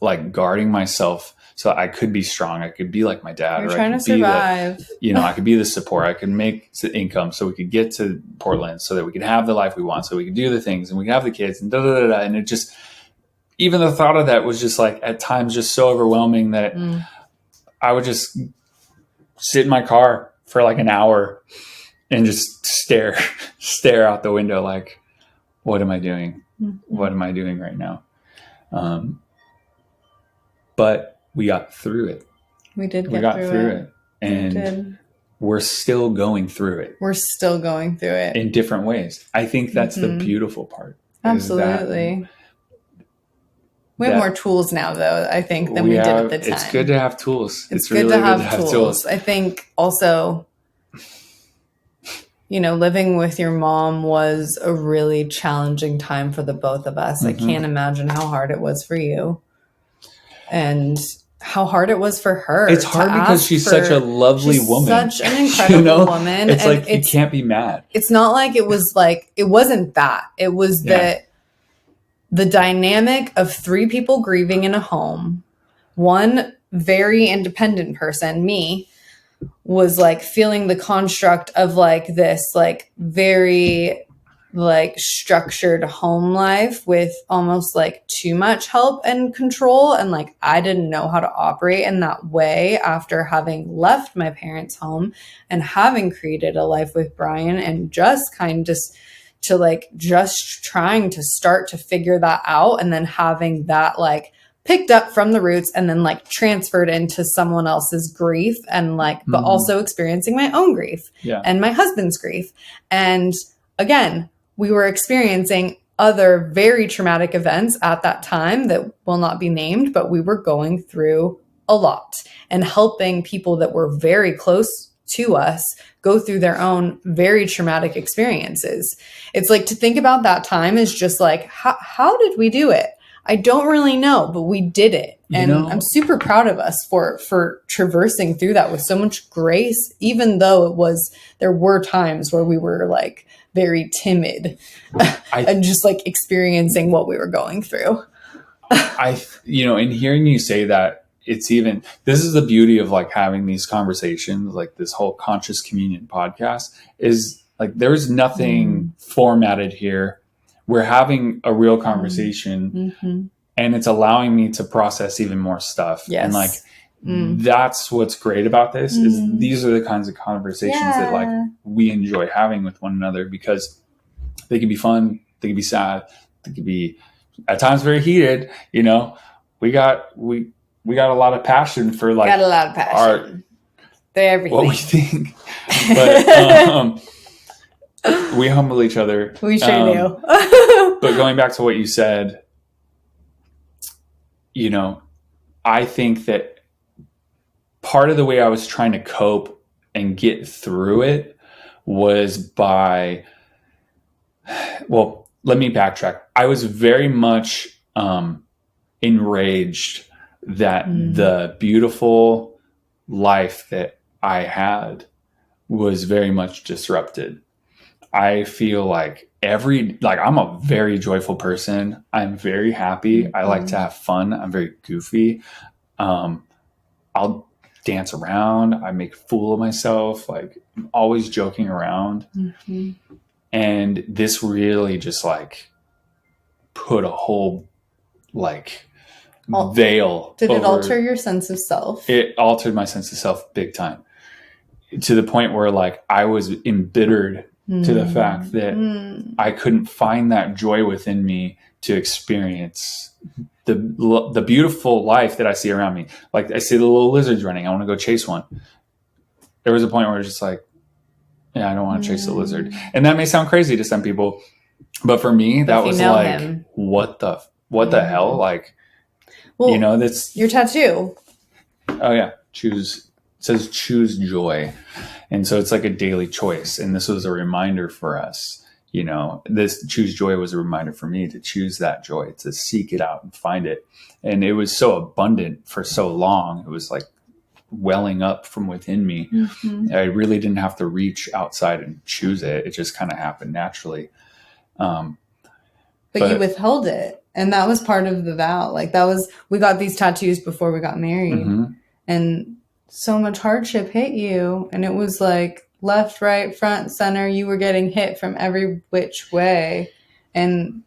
[SPEAKER 2] like guarding myself so I could be strong. I could be like my dad.
[SPEAKER 1] You're trying to survive.
[SPEAKER 2] I could be the support. I could make the income so we could get to Portland so that we could have the life we want, so we could do the things and we could have the kids and da da da da. And it just, even the thought of that was just like at times just so overwhelming that I would just sit in my car for like an hour and just stare out the window like, what am I doing? What am I doing right now? But we got through it.
[SPEAKER 1] We did.
[SPEAKER 2] We got through it. And we're still going through it.
[SPEAKER 1] We're still going through it.
[SPEAKER 2] In different ways. I think that's the beautiful part.
[SPEAKER 1] Absolutely. We have more tools now, though, I think, than we did at the time.
[SPEAKER 2] It's good to have tools.
[SPEAKER 1] It's good to have tools. I think also living with your mom was a really challenging time for the both of us. I can't imagine how hard it was for you and how hard it was for her.
[SPEAKER 2] It's hard because she's such a lovely woman.
[SPEAKER 1] Such an incredible woman.
[SPEAKER 2] It's
[SPEAKER 1] and
[SPEAKER 2] like, you can't be mad.
[SPEAKER 1] It's not like it wasn't that. It was that the dynamic of 3 people grieving in a home, one very independent person, me, was like feeling the construct of like this like very like structured home life with almost like too much help and control, and like I didn't know how to operate in that way after having left my parents' home and having created a life with Bryan, and just trying to start to figure that out, and then having that like picked up from the roots and then like transferred into someone else's grief, and like but also experiencing my own grief and my husband's grief. And again, we were experiencing other very traumatic events at that time that will not be named, but we were going through a lot and helping people that were very close to us go through their own very traumatic experiences. It's like, to think about that time is just like, how did we do it? I don't really know, but we did it. And I'm super proud of us for traversing through that with so much grace, even though there were times where we were like very timid and just like experiencing what we were going through.
[SPEAKER 2] In hearing you say that, this is the beauty of like having these conversations, like this whole Conscious Communion podcast is like, there's nothing formatted here. We're having a real conversation and it's allowing me to process even more stuff. Yes. And like, that's what's great about this is these are the kinds of conversations that like we enjoy having with one another, because they can be fun. They can be sad. They can be at times very heated. We got a lot of passion for like art.
[SPEAKER 1] They're everything.
[SPEAKER 2] What we think. But, we humble each other.
[SPEAKER 1] We sure do.
[SPEAKER 2] But going back to what you said, I think that part of the way I was trying to cope and get through it was by, well, let me backtrack. I was very much enraged that the beautiful life that I had was very much disrupted. I feel like I'm a very joyful person. I'm very happy. I like to have fun. I'm very goofy. I'll dance around. I make a fool of myself. Like, I'm always joking around. And this really just like put a whole like veil.
[SPEAKER 1] Did it alter your sense of self?
[SPEAKER 2] It altered my sense of self big time, to the point where like I was embittered to the fact that I couldn't find that joy within me to experience the beautiful life that I see around me. Like, I see the little lizards running. I want to go chase one. There was a point where it's just like, yeah, I don't want to chase the lizard. And that may sound crazy to some people, but for me, that was like, what the hell? Like, that's
[SPEAKER 1] your tattoo.
[SPEAKER 2] Oh yeah. It says choose joy. And so it's like a daily choice. And this was a reminder for us, this choose joy was a reminder for me to choose that joy, to seek it out and find it. And it was so abundant for so long. It was like welling up from within me. I really didn't have to reach outside and choose it. It just kind of happened naturally.
[SPEAKER 1] But you withheld it. And that was part of the vow. Like, we got these tattoos before we got married. And so much hardship hit you, and it was like left, right, front, center. You were getting hit from every which way. And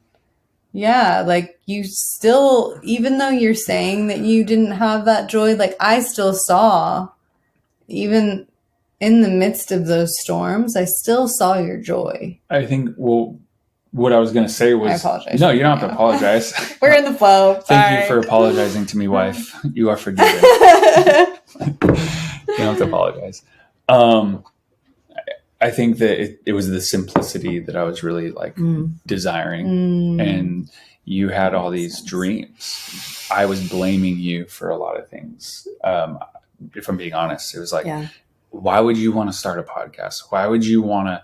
[SPEAKER 1] yeah, like, you still, even though you're saying that you didn't have that joy, like, I still saw, even in the midst of those storms, I still saw your joy.
[SPEAKER 2] I think, what I was going to say was, I
[SPEAKER 1] apologize.
[SPEAKER 2] No, you don't have to apologize.
[SPEAKER 1] We're in the flow.
[SPEAKER 2] Thank you for apologizing to me, wife. You are forgiven. You don't have to apologize. I think that it was the simplicity that I was really like desiring. And you had all these dreams. I was blaming you for a lot of things. If I'm being honest, it was like, why would you want to start a podcast? Why would you want to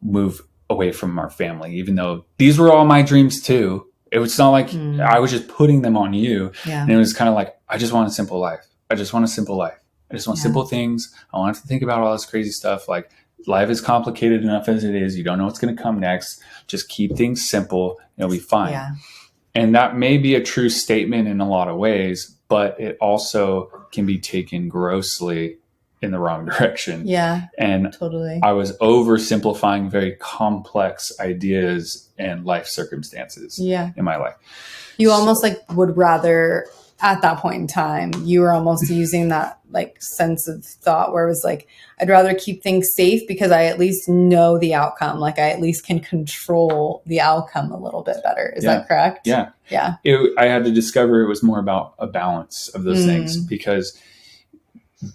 [SPEAKER 2] move away from our family? Even though these were all my dreams too. It was not like I was just putting them on you.
[SPEAKER 1] Yeah.
[SPEAKER 2] And it was kind of like, I just want a simple life. I just want a simple life. I just want simple things. I don't have to think about all this crazy stuff. Like, life is complicated enough as it is. You don't know what's going to come next. Just keep things simple. It'll be fine.
[SPEAKER 1] Yeah.
[SPEAKER 2] And that may be a true statement in a lot of ways, but it also can be taken grossly in the wrong direction.
[SPEAKER 1] Yeah.
[SPEAKER 2] And
[SPEAKER 1] totally.
[SPEAKER 2] I was oversimplifying very complex ideas and life circumstances in my life.
[SPEAKER 1] You almost like would rather, at that point in time, you were almost using that like sense of thought where it was like, I'd rather keep things safe because I at least know the outcome. Like, I at least can control the outcome a little bit better. Is that correct?
[SPEAKER 2] Yeah.
[SPEAKER 1] Yeah.
[SPEAKER 2] I had to discover it was more about a balance of those things, because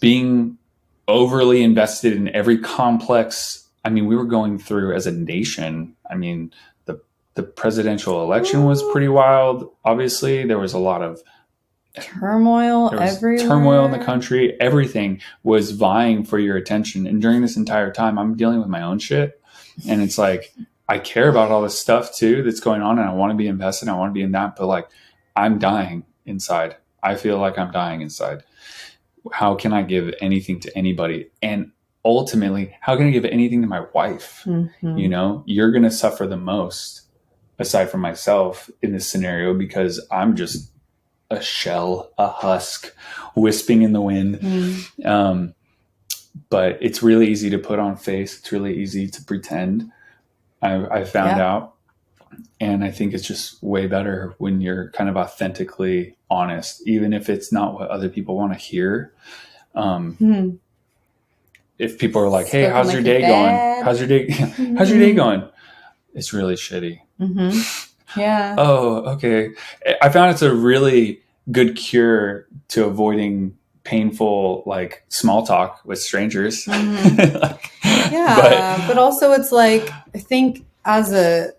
[SPEAKER 2] being overly invested in every complex, I mean, we were going through as a nation. I mean, the presidential election was pretty wild. Obviously, there was a lot of
[SPEAKER 1] turmoil everywhere.
[SPEAKER 2] Turmoil in the country. Everything was vying for your attention. And during this entire time, I'm dealing with my own shit. And it's like, I care about all this stuff too that's going on, and I want to be invested. I want to be in that. But like, I'm dying inside. I feel like I'm dying inside. How can I give anything to anybody? And ultimately, how can I give anything to my wife?
[SPEAKER 1] Mm-hmm.
[SPEAKER 2] You know, you're going to suffer the most aside from myself in this scenario, because I'm just a shell, a husk, wisping in the wind. But it's really easy to put on face. It's really easy to pretend. I found out. And I think it's just way better when you're kind of authentically honest, even if it's not what other people want to hear. If people are like, hey, how's your day going? How's your day going? It's really shitty.
[SPEAKER 1] Yeah.
[SPEAKER 2] Oh, okay. I found it's a really good cure to avoiding painful, like, small talk with strangers.
[SPEAKER 1] But also it's like, I think as a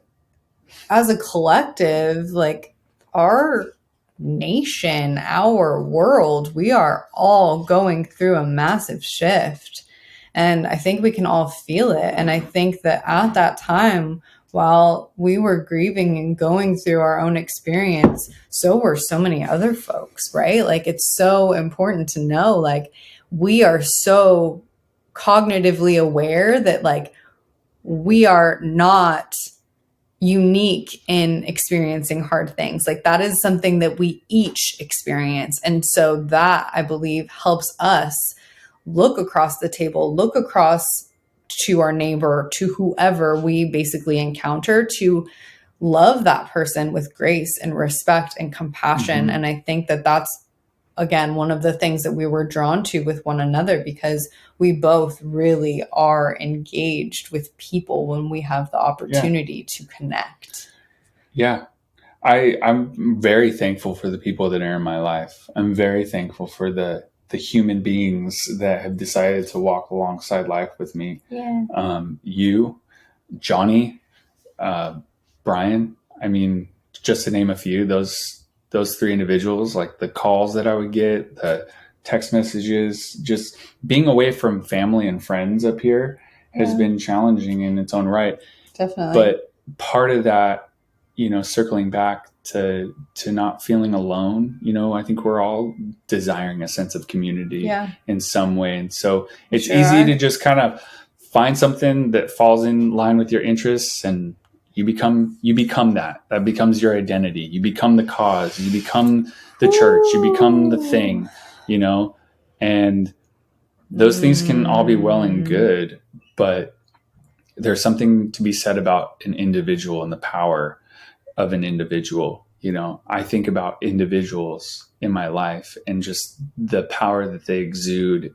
[SPEAKER 1] collective, like, our nation, our world, we are all going through a massive shift. And I think we can all feel it. And I think that at that time, while we were grieving and going through our own experience, so were so many other folks, right? Like, it's so important to know, like, we are so cognitively aware that, like, we are not unique in experiencing hard things. Like, that is something that we each experience. And so that, I believe, helps us look across the table, look across to our neighbor, to whoever we basically encounter, to love that person with grace and respect and compassion. And I think that that's, again, one of the things that we were drawn to with one another, because we both really are engaged with people when we have the opportunity to connect.
[SPEAKER 2] Yeah. I'm very thankful for the people that are in my life. I'm very thankful for the human beings that have decided to walk alongside life with me. You, Johnny, Bryan, I mean, just to name a few, those three individuals, like, the calls that I would get, the text messages, just being away from family and friends up here has been challenging in its own right.
[SPEAKER 1] Definitely.
[SPEAKER 2] But part of that, you know, circling back to not feeling alone, you know, I think we're all desiring a sense of community in some way. And so it's easy to just kind of find something that falls in line with your interests, and you become that becomes your identity. You become the cause, you become the church, you become the thing, you know, and those things can all be well and good, but there's something to be said about an individual and the power of an individual. You know, I think about individuals in my life and just the power that they exude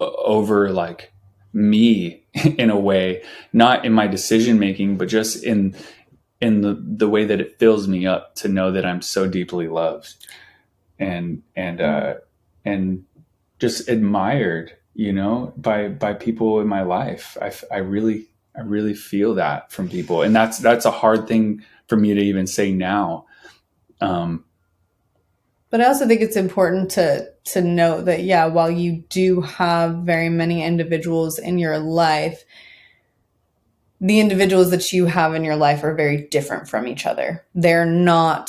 [SPEAKER 2] over, like, me in a way, not in my decision making, but just in the way that it fills me up to know that I'm so deeply loved and just admired, you know, by people in my life. I really feel that from people. And that's a hard thing for me to even say now.
[SPEAKER 1] But I also think it's important to note that, yeah, while you do have very many individuals in your life, the individuals that you have in your life are very different from each other. They're not,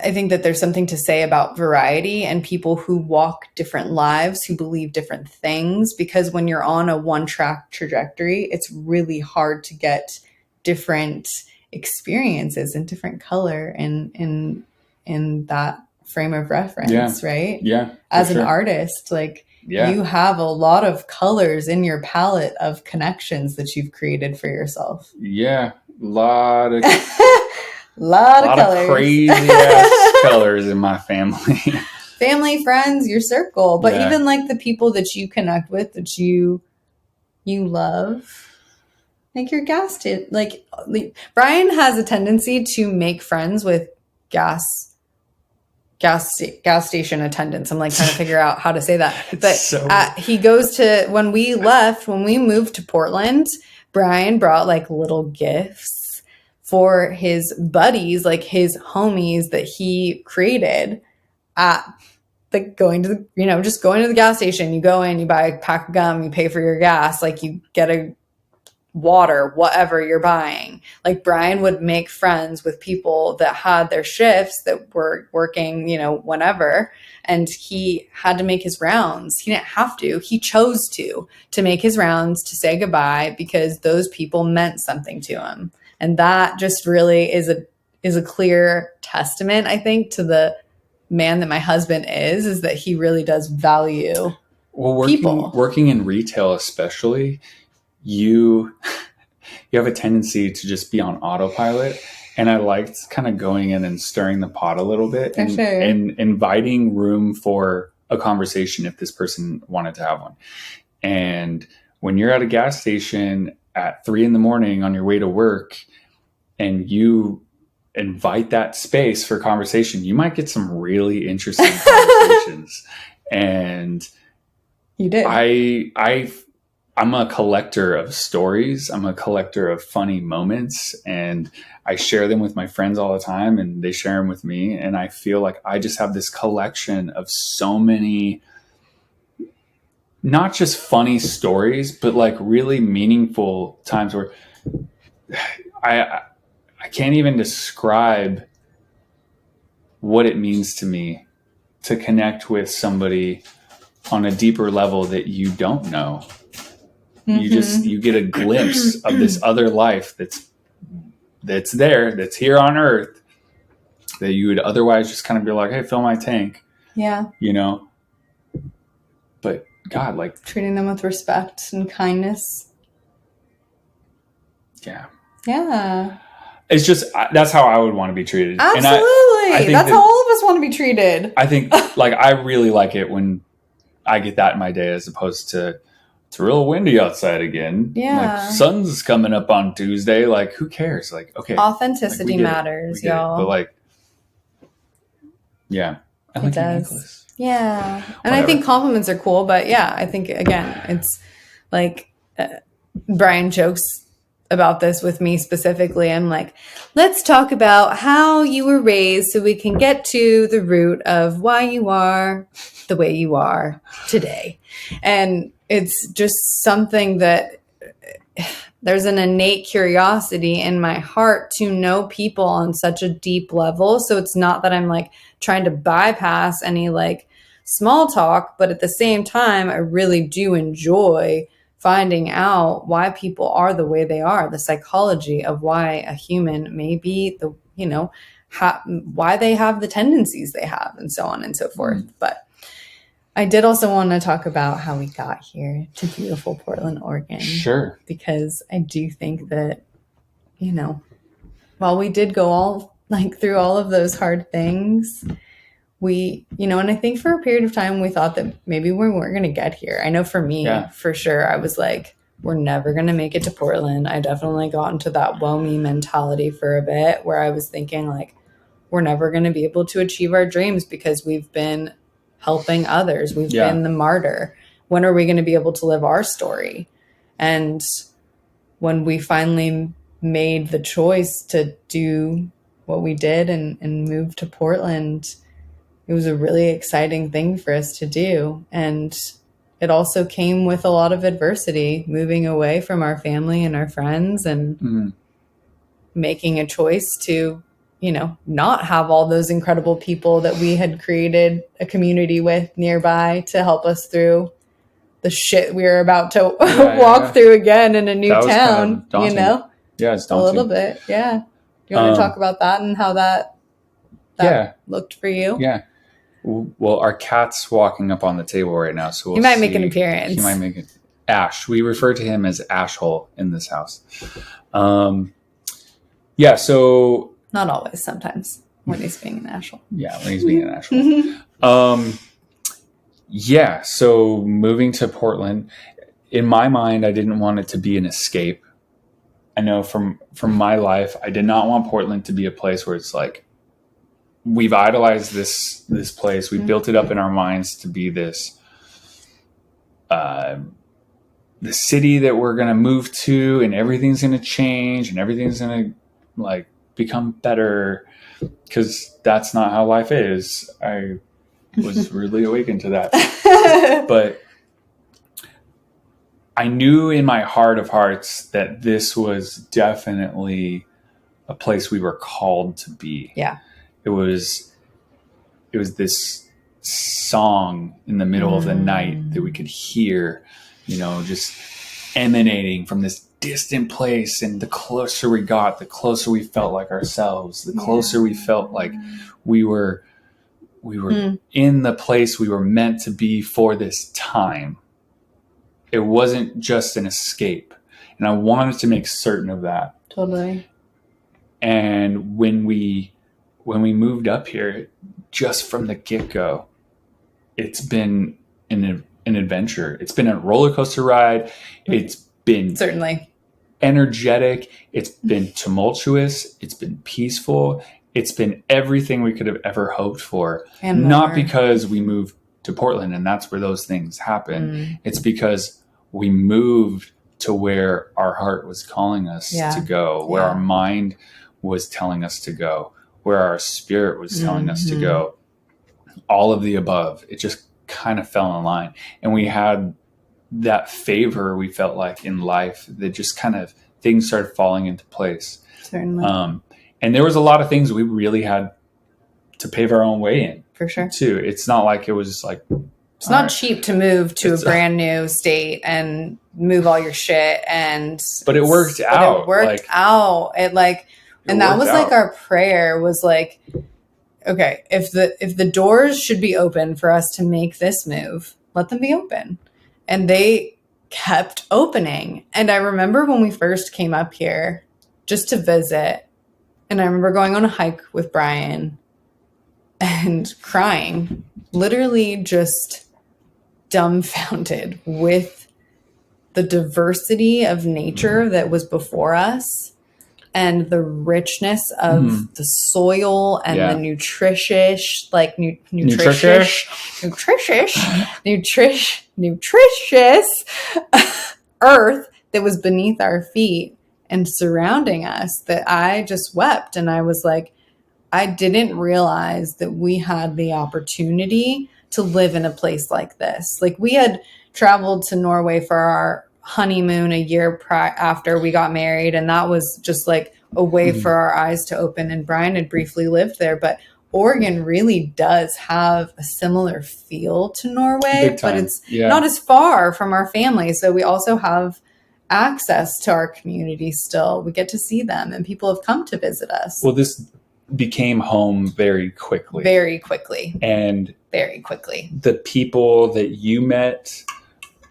[SPEAKER 1] I think that there's something to say about variety and people who walk different lives, who believe different things, because when you're on a one track trajectory, it's really hard to get different experiences and different color in that frame of reference, right?
[SPEAKER 2] Yeah.
[SPEAKER 1] As an artist, like you have a lot of colors in your palette of connections that you've created for yourself.
[SPEAKER 2] Yeah. Lot of
[SPEAKER 1] lot of
[SPEAKER 2] crazy ass colors in my family.
[SPEAKER 1] Family, friends, your circle, but even like the people that you connect with, that you love. Like your like Bryan has a tendency to make friends with gas station attendants. I'm like trying to figure out how to say that. But he goes to, when we moved to Portland, Bryan brought like little gifts for his buddies, like his homies that he created at like going to the, just going to the gas station. You go in, you buy a pack of gum, you pay for your gas, like you get a water, whatever you're buying. Like Bryan would make friends with people that had their shifts that were working, whenever. And he had to make his rounds. He didn't have to. He chose to make his rounds, to say goodbye, because those people meant something to him. And that just really is a clear testament, I think, to the man that my husband is that he really does value people.
[SPEAKER 2] Working in retail, especially, you have a tendency to just be on autopilot, and I liked kind of going in and stirring the pot a little bit and inviting room for a conversation if this person wanted to have one. And when you're at a gas station at 3 a.m. on your way to work and you invite that space for conversation, you might get some really interesting conversations. And
[SPEAKER 1] you did.
[SPEAKER 2] I'm a collector of stories. I'm a collector of funny moments, and I share them with my friends all the time, and they share them with me. And I feel like I just have this collection of so many, not just funny stories, but like really meaningful times where I can't even describe what it means to me to connect with somebody on a deeper level that you don't know. You get a glimpse of this other life that's here on earth, that you would otherwise just kind of be like, hey, fill my tank.
[SPEAKER 1] Yeah.
[SPEAKER 2] But God, like
[SPEAKER 1] treating them with respect and kindness.
[SPEAKER 2] Yeah.
[SPEAKER 1] Yeah.
[SPEAKER 2] It's just, that's how I would want to be treated.
[SPEAKER 1] Absolutely. And that's how all of us want to be treated.
[SPEAKER 2] I think like, I really like it when I get that in my day, as opposed to, it's real windy outside again.
[SPEAKER 1] Yeah.
[SPEAKER 2] Like, sun's coming up on Tuesday. Like, who cares? Like, okay.
[SPEAKER 1] Authenticity matters, y'all.
[SPEAKER 2] But like, yeah.
[SPEAKER 1] I like your necklace. Yeah. And I think compliments are cool, but yeah, I think, again, it's like, Bryan jokes about this with me specifically. I'm like, let's talk about how you were raised so we can get to the root of why you are the way you are today. And it's just something that there's an innate curiosity in my heart to know people on such a deep level. So it's not that I'm like trying to bypass any like small talk, but at the same time, I really do enjoy finding out why people are the way they are, the psychology of why a human may be the, why they have the tendencies they have, and so on and so forth. But I did also want to talk about how we got here to beautiful Portland, Oregon.
[SPEAKER 2] Sure.
[SPEAKER 1] Because I do think that, while we did go through all of those hard things, we, and I think for a period of time, we thought that maybe we weren't going to get here. I know for me, for sure, I was like, we're never going to make it to Portland. I definitely got into that woe me mentality for a bit, where I was thinking like, we're never going to be able to achieve our dreams because we've been helping others. We've been the martyr. When are we going to be able to live our story? And when we finally made the choice to do what we did and move to Portland, it was a really exciting thing for us to do. And it also came with a lot of adversity, moving away from our family and our friends and making a choice to, not have all those incredible people that we had created a community with nearby to help us through the shit we were about to walk through again in a new
[SPEAKER 2] that was
[SPEAKER 1] town,
[SPEAKER 2] kind of daunting. Yeah, it's daunting.
[SPEAKER 1] A little bit, yeah. You want to talk about that and how that looked for you?
[SPEAKER 2] Yeah. Well, our cat's walking up on the table right now, so
[SPEAKER 1] he might make an appearance.
[SPEAKER 2] He might make it. Ash. We refer to him as Ashhole in this house. Yeah, so...
[SPEAKER 1] Not always, sometimes, when he's being an asshole.
[SPEAKER 2] Yeah, when he's being an asshole. Yeah, so moving to Portland, in my mind, I didn't want it to be an escape. I know from my life, I did not want Portland to be a place where it's like, we've idolized this place. We built it up in our minds to be this, the city that we're going to move to, and everything's going to change and everything's going to like become better, because that's not how life is. I was really awakened to that. But I knew in my heart of hearts that this was definitely a place we were called to be.
[SPEAKER 1] Yeah.
[SPEAKER 2] It was this song in the middle of the night that we could hear, just emanating from this distant place. And the closer we got, the closer we felt like ourselves, the closer we felt like we were in the place we were meant to be for this time. It wasn't just an escape. And I wanted to make certain of that.
[SPEAKER 1] Totally.
[SPEAKER 2] And when we moved up here, just from the get-go, it's been an adventure. It's been a roller coaster ride. It's been
[SPEAKER 1] certainly
[SPEAKER 2] energetic. It's been tumultuous. It's been peaceful. It's been everything we could have ever hoped for. And not because we moved to Portland and that's where those things happen. It's because we moved to where our heart was calling us to go, where our mind was telling us to go, where our spirit was telling us to go. All of the above. It just kind of fell in line. And we had that favor, we felt like, in life, that just kind of things started falling into place.
[SPEAKER 1] Certainly.
[SPEAKER 2] And there was a lot of things we really had to pave our own way in.
[SPEAKER 1] For sure.
[SPEAKER 2] Too. It's not like it was like...
[SPEAKER 1] It's not cheap to move to a brand new state and move all your shit. But
[SPEAKER 2] it worked out.
[SPEAKER 1] It worked out. And that was like our prayer was like, okay, if the doors should be open for us to make this move, let them be open. And they kept opening. And I remember when we first came up here just to visit, and I remember going on a hike with Bryan and crying, literally just dumbfounded with the diversity of nature that was before us and the richness of the soil and the nutritious earth that was beneath our feet and surrounding us, that I just wept. And I was like, I didn't realize that we had the opportunity to live in a place like this. Like, we had traveled to Norway for our honeymoon a year after we got married, and that was just like a way for our eyes to open. And Bryan had briefly lived there, but Oregon really does have a similar feel to Norway, but it's not as far from our family. So we also have access to our community still. We get to see them, and people have come to visit us.
[SPEAKER 2] Well, this became home very quickly. And
[SPEAKER 1] very quickly.
[SPEAKER 2] The people that you met,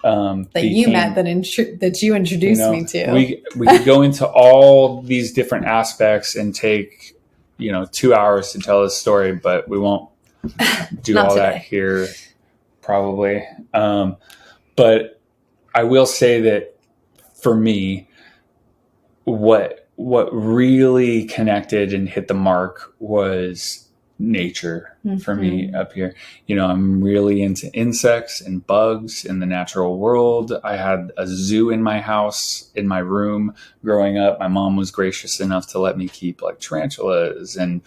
[SPEAKER 1] that you introduced me to.
[SPEAKER 2] We could go into all these different aspects and take 2 hours to tell this story, but we won't do all that here probably. But I will say that for me, what really connected and hit the mark was nature for me up here. I'm really into insects and bugs in the natural world. I had a zoo in my house, in my room growing up. My mom was gracious enough to let me keep like tarantulas and,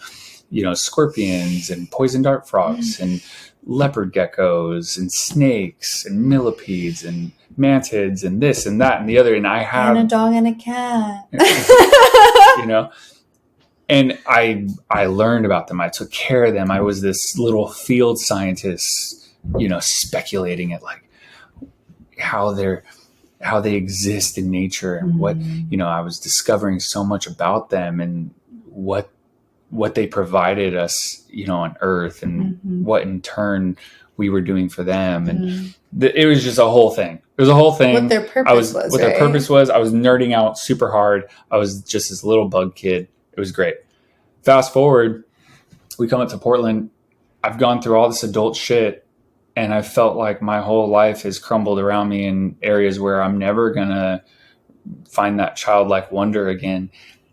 [SPEAKER 2] scorpions and poison dart frogs and leopard geckos and snakes and millipedes and mantids and this and that and the other. And I have
[SPEAKER 1] a dog and a cat,
[SPEAKER 2] and I learned about them. I took care of them. I was this little field scientist, speculating at like how they exist in nature and what, I was discovering so much about them and what they provided us, on Earth and what in turn we were doing for them. And it was just a whole thing. It was a whole thing.
[SPEAKER 1] What their purpose was.
[SPEAKER 2] Their purpose was. I was nerding out super hard. I was just this little bug kid. It was great. Fast forward, we come up to Portland. I've gone through all this adult shit, and I felt like my whole life has crumbled around me in areas where I'm never going to find that childlike wonder again.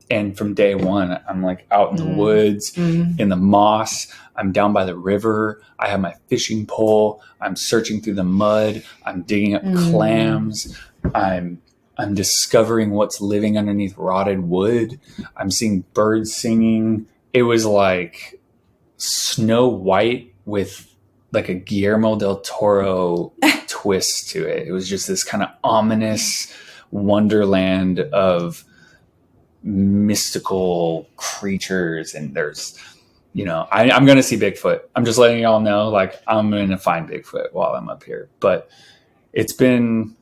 [SPEAKER 2] And from day one, I'm like out in the woods, in the moss. I'm down by the river. I have my fishing pole. I'm searching through the mud. I'm digging up clams. I'm discovering what's living underneath rotted wood. I'm seeing birds singing. It was like Snow White with like a Guillermo del Toro twist to it. It was just this kind of ominous wonderland of mystical creatures. And there's, I'm going to see Bigfoot. I'm just letting y'all know, like, I'm going to find Bigfoot while I'm up here. But it's been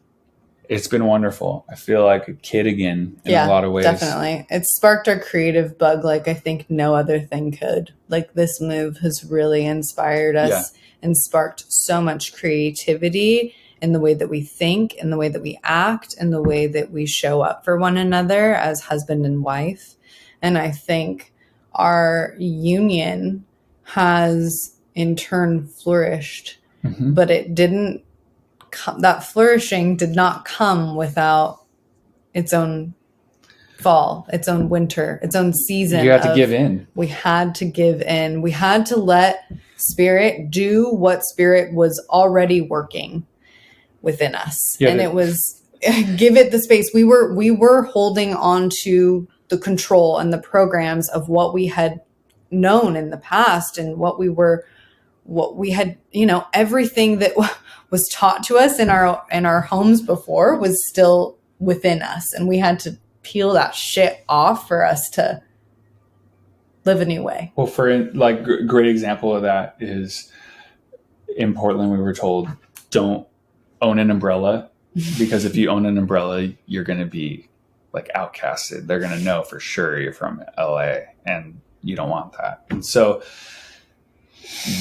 [SPEAKER 2] wonderful. I feel like a kid again in a lot of ways.
[SPEAKER 1] Definitely. It sparked our creative bug like I think no other thing could. Like this move has really inspired us and sparked so much creativity in the way that we think, in the way that we act, in the way that we show up for one another as husband and wife. And I think our union has in turn flourished, but it didn't. That flourishing did not come without its own fall, its own winter, its own season.
[SPEAKER 2] You had to give in.
[SPEAKER 1] We had to give in. We had to let Spirit do what Spirit was already working within us. And it was give it the space. We were holding on to the control and the programs of what we had known in the past and what we had, everything that was taught to us in our homes before was still within us. And we had to peel that shit off for us to live a new way.
[SPEAKER 2] Well, for like great example of that is in Portland, we were told don't own an umbrella because if you own an umbrella, you're going to be like outcasted. They're going to know for sure you're from LA and you don't want that. And so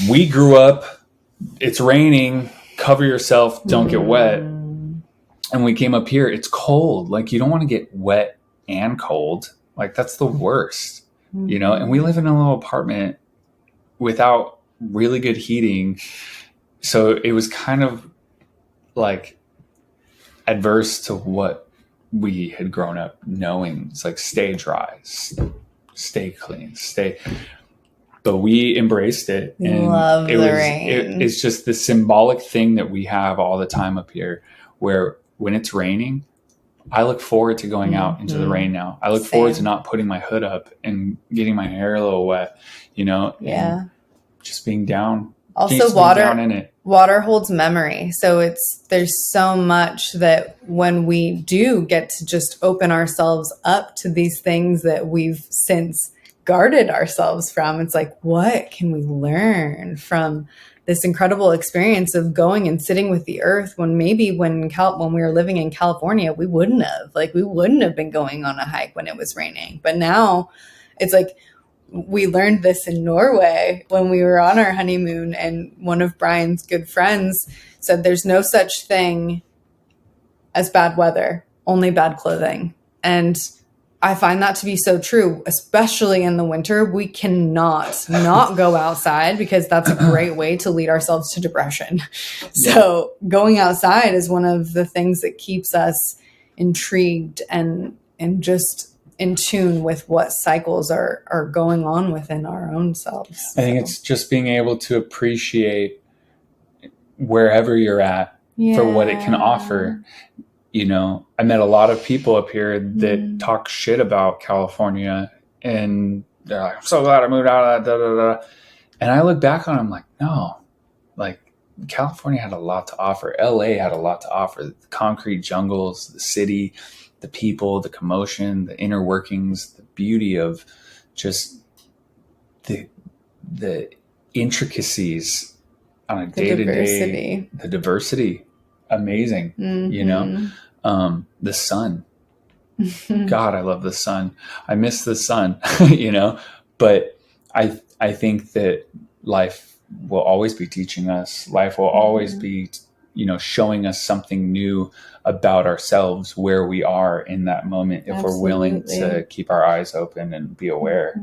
[SPEAKER 2] we grew up, it's raining, cover yourself, don't get wet. And we came up here, it's cold. Like you don't want to get wet and cold. Like that's the worst, and we live in a little apartment without really good heating. So it was kind of like adverse to what we had grown up knowing. It's like stay dry, stay clean, but we embraced it. And
[SPEAKER 1] love the rain.
[SPEAKER 2] It's just the symbolic thing that we have all the time up here where when it's raining, I look forward to going out into the rain now. I look forward to not putting my hood up and getting my hair a little wet, and just being down.
[SPEAKER 1] Also water holds memory. So there's so much that when we do get to just open ourselves up to these things that we've since guarded ourselves from, it's like, what can we learn from this incredible experience of going and sitting with the earth when maybe when we were living in California, we wouldn't have been going on a hike when it was raining. But now it's like, we learned this in Norway when we were on our honeymoon, and one of Bryan's good friends said there's no such thing as bad weather, only bad clothing. And I find that to be so true, especially in the winter. We cannot not go outside because that's a great way to lead ourselves to depression. So going outside is one of the things that keeps us intrigued and just in tune with what cycles are going on within our own selves.
[SPEAKER 2] I think it's just being able to appreciate wherever you're at for what it can offer. You know, I met a lot of people up here that talk shit about California, and they're like, I'm so glad I moved out of that, da, da, da. And I look back on it, I'm like, no, like California had a lot to offer. LA had a lot to offer. The concrete jungles, the city, the people, the commotion, the inner workings, the beauty of just the intricacies on a day-to-day, the diversity, amazing. You know, the sun, God, I love the sun. I miss the sun, you know, but I think that life will always be teaching us. Life will always be, you know, showing us something new about ourselves, where we are in that moment, if we're willing to keep our eyes open and be aware.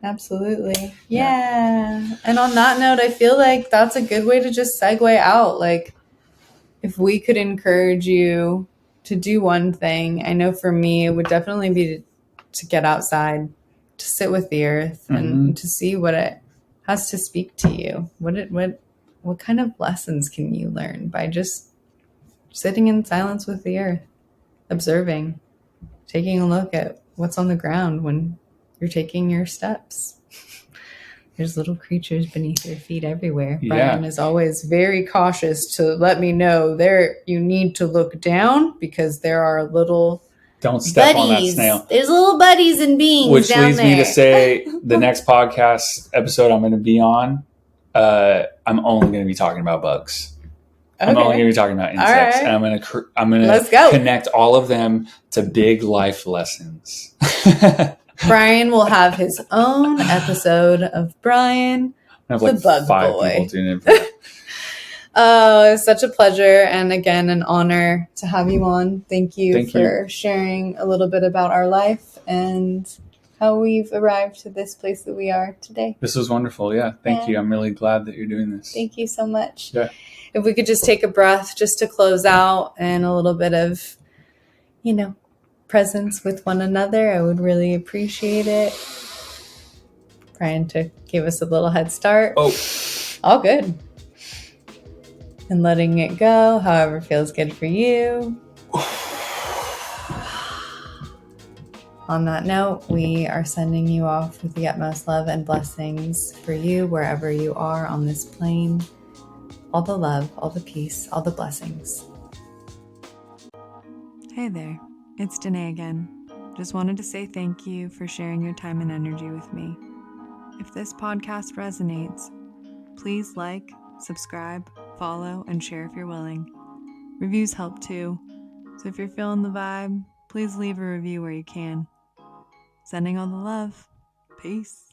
[SPEAKER 1] Absolutely. Yeah. And on that note, I feel like that's a good way to just segue out. Like, if we could encourage you to do one thing, I know for me, it would definitely be to get outside, to sit with the earth, and to see what it has to speak to you. What kind of lessons can you learn by just sitting in silence with the earth, observing, taking a look at what's on the ground when you're taking your steps? There's little creatures beneath your feet everywhere. Bryan is always very cautious to let me know you need to look down, because there are little
[SPEAKER 2] don't step on that snail.
[SPEAKER 1] There's little buddies and beings,
[SPEAKER 2] which
[SPEAKER 1] down
[SPEAKER 2] leads
[SPEAKER 1] there.
[SPEAKER 2] me to say the next podcast episode I'm going to be on, I'm only going to be talking about bugs. Okay. I'm only going to be talking about insects, and I'm going to connect all of them to big life lessons.
[SPEAKER 1] Bryan will have his own episode of Bryan,
[SPEAKER 2] I have like
[SPEAKER 1] the Bug
[SPEAKER 2] 5
[SPEAKER 1] Boy.
[SPEAKER 2] people tuning in for that.
[SPEAKER 1] Oh, it's such a pleasure, and again, an honor to have you on. Thank you for sharing a little bit about our life and how we've arrived to this place that we are today.
[SPEAKER 2] This was wonderful. Yeah, thank you. I'm really glad that you're doing this.
[SPEAKER 1] Thank you so much.
[SPEAKER 2] Yeah.
[SPEAKER 1] If we could just take a breath just to close out, and a little bit of, you know, presence with one another, I would really appreciate it. Bryan to give us a little head start.
[SPEAKER 2] Oh,
[SPEAKER 1] all good. And letting it go, however feels good for you. On that note, we are sending you off with the utmost love and blessings for you wherever you are on this plane. All the love, all the peace, all the blessings. Hey there, it's Danae again. Just wanted to say thank you for sharing your time and energy with me. If this podcast resonates, please like, subscribe, follow, and share if you're willing. Reviews help too, so if you're feeling the vibe, please leave a review where you can. Sending all the love. Peace.